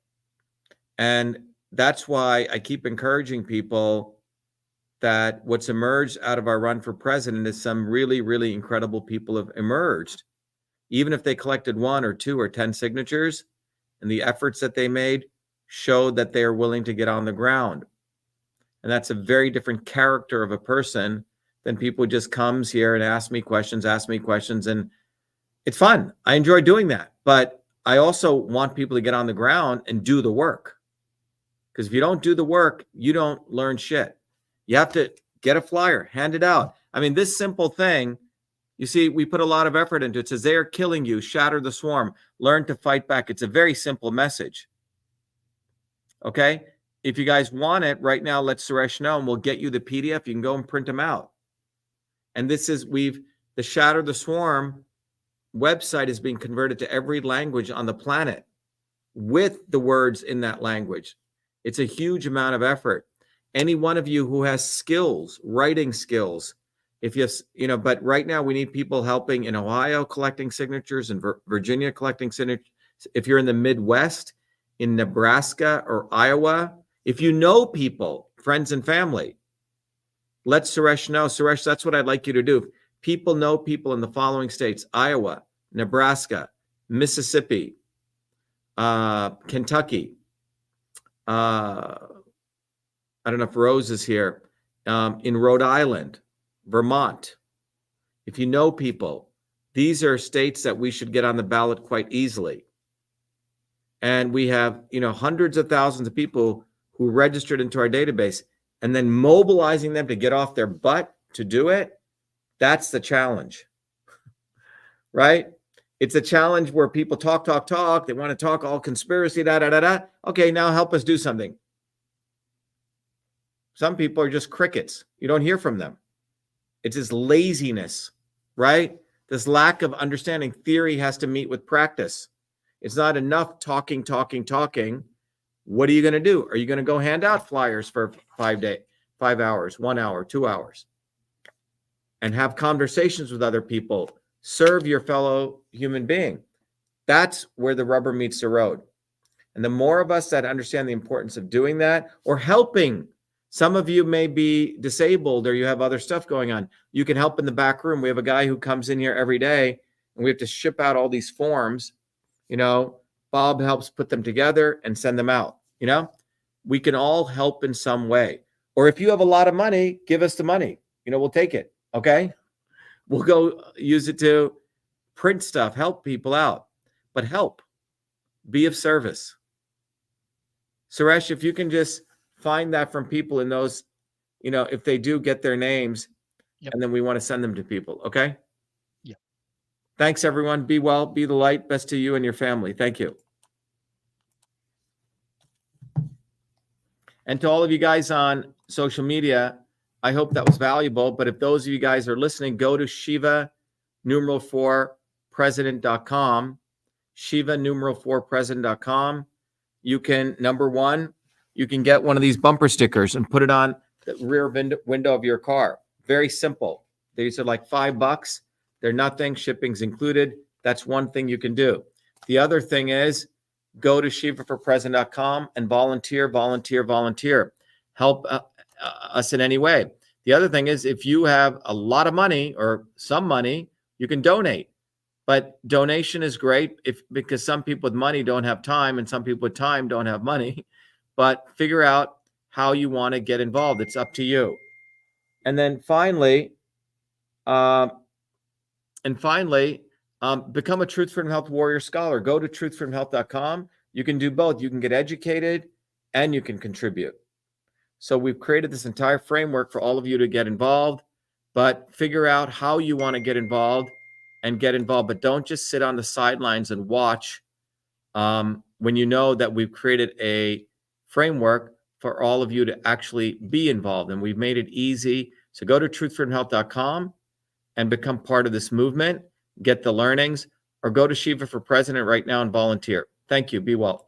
And that's why I keep encouraging people that what's emerged out of our run for president is some really, really incredible people have emerged. Even if they collected 1 or 2 or 10 signatures, and the efforts that they made showed that they are willing to get on the ground. And that's a very different character of a person than people who just comes here and ask me questions. And it's fun. I enjoy doing that. But I also want people to get on the ground and do the work. Because if you don't do the work, you don't learn shit. You have to get a flyer, hand it out. I mean, this simple thing, you see, we put a lot of effort into it. It says, they are killing you, shatter the swarm, learn to fight back. It's a very simple message. Okay? If you guys want it right now, let Suresh know, and we'll get you the PDF. You can go and print them out. And this is, the Shatter the Swarm website is being converted to every language on the planet with the words in that language. It's a huge amount of effort. Any one of you who has skills, writing skills, if you but right now we need people helping in Ohio collecting signatures and Virginia collecting signatures. If you're in the Midwest, in Nebraska or Iowa, if you know people, friends and family, let Suresh know. Suresh, that's what I'd like you to do. People know people in the following states: Iowa, Nebraska, Mississippi, Kentucky. I don't know if Rose is here. In Rhode Island, Vermont. If you know people, these are states that we should get on the ballot quite easily. And we have, hundreds of thousands of people who registered into our database, and then mobilizing them to get off their butt to do it. That's the challenge, right? It's a challenge where people talk. They want to talk all conspiracy, Okay, now help us do something. Some people are just crickets. You don't hear from them. It's this laziness, right? This lack of understanding. Theory has to meet with practice. It's not enough talking. What are you going to do? Are you going to go hand out flyers for 5 hours, 1 hour, 2 hours, and have conversations with other people? Serve your fellow human being. That's where the rubber meets the road. And the more of us that understand the importance of doing that, or helping. Some of you may be disabled, or you have other stuff going on. You can help in the back room. We have a guy who comes in here every day, and we have to ship out all these forms. Bob helps put them together and send them out. We can all help in some way. Or if you have a lot of money, give us the money. We'll take it. Okay. We'll go use it to print stuff, help people out, but help, be of service. Suresh, if you can just find that from people in those, if they do get their names, Yep. And then we want to send them to people. Okay. Yeah. Thanks, everyone. Be well, be the light. Best to you and your family. Thank you. And to all of you guys on social media, I hope that was valuable. But if those of you guys are listening, go to Shiva, #4, president.com, shiva4president.com. You can, number one, you can get one of these bumper stickers and put it on the rear window of your car. Very simple. These are like $5. They're nothing. Shipping's included. That's one thing you can do. The other thing is go to shivaforpresident.com and volunteer. Help us in any way. The other thing is if you have a lot of money or some money, you can donate. But donation is great because some people with money don't have time and some people with time don't have money. But figure out how you want to get involved. It's up to you. And then finally, become a Truth Freedom Health Warrior Scholar. Go to truthfreedomhealth.com. You can do both. You can get educated and you can contribute. So we've created this entire framework for all of you to get involved, but figure out how you want to get involved and get involved. But don't just sit on the sidelines and watch when you know that we've created a framework for all of you to actually be involved. And we've made it easy. So go to truthfreedomhealth.com and become part of this movement, get the learnings, or go to Shiva for President right now and volunteer. Thank you. Be well.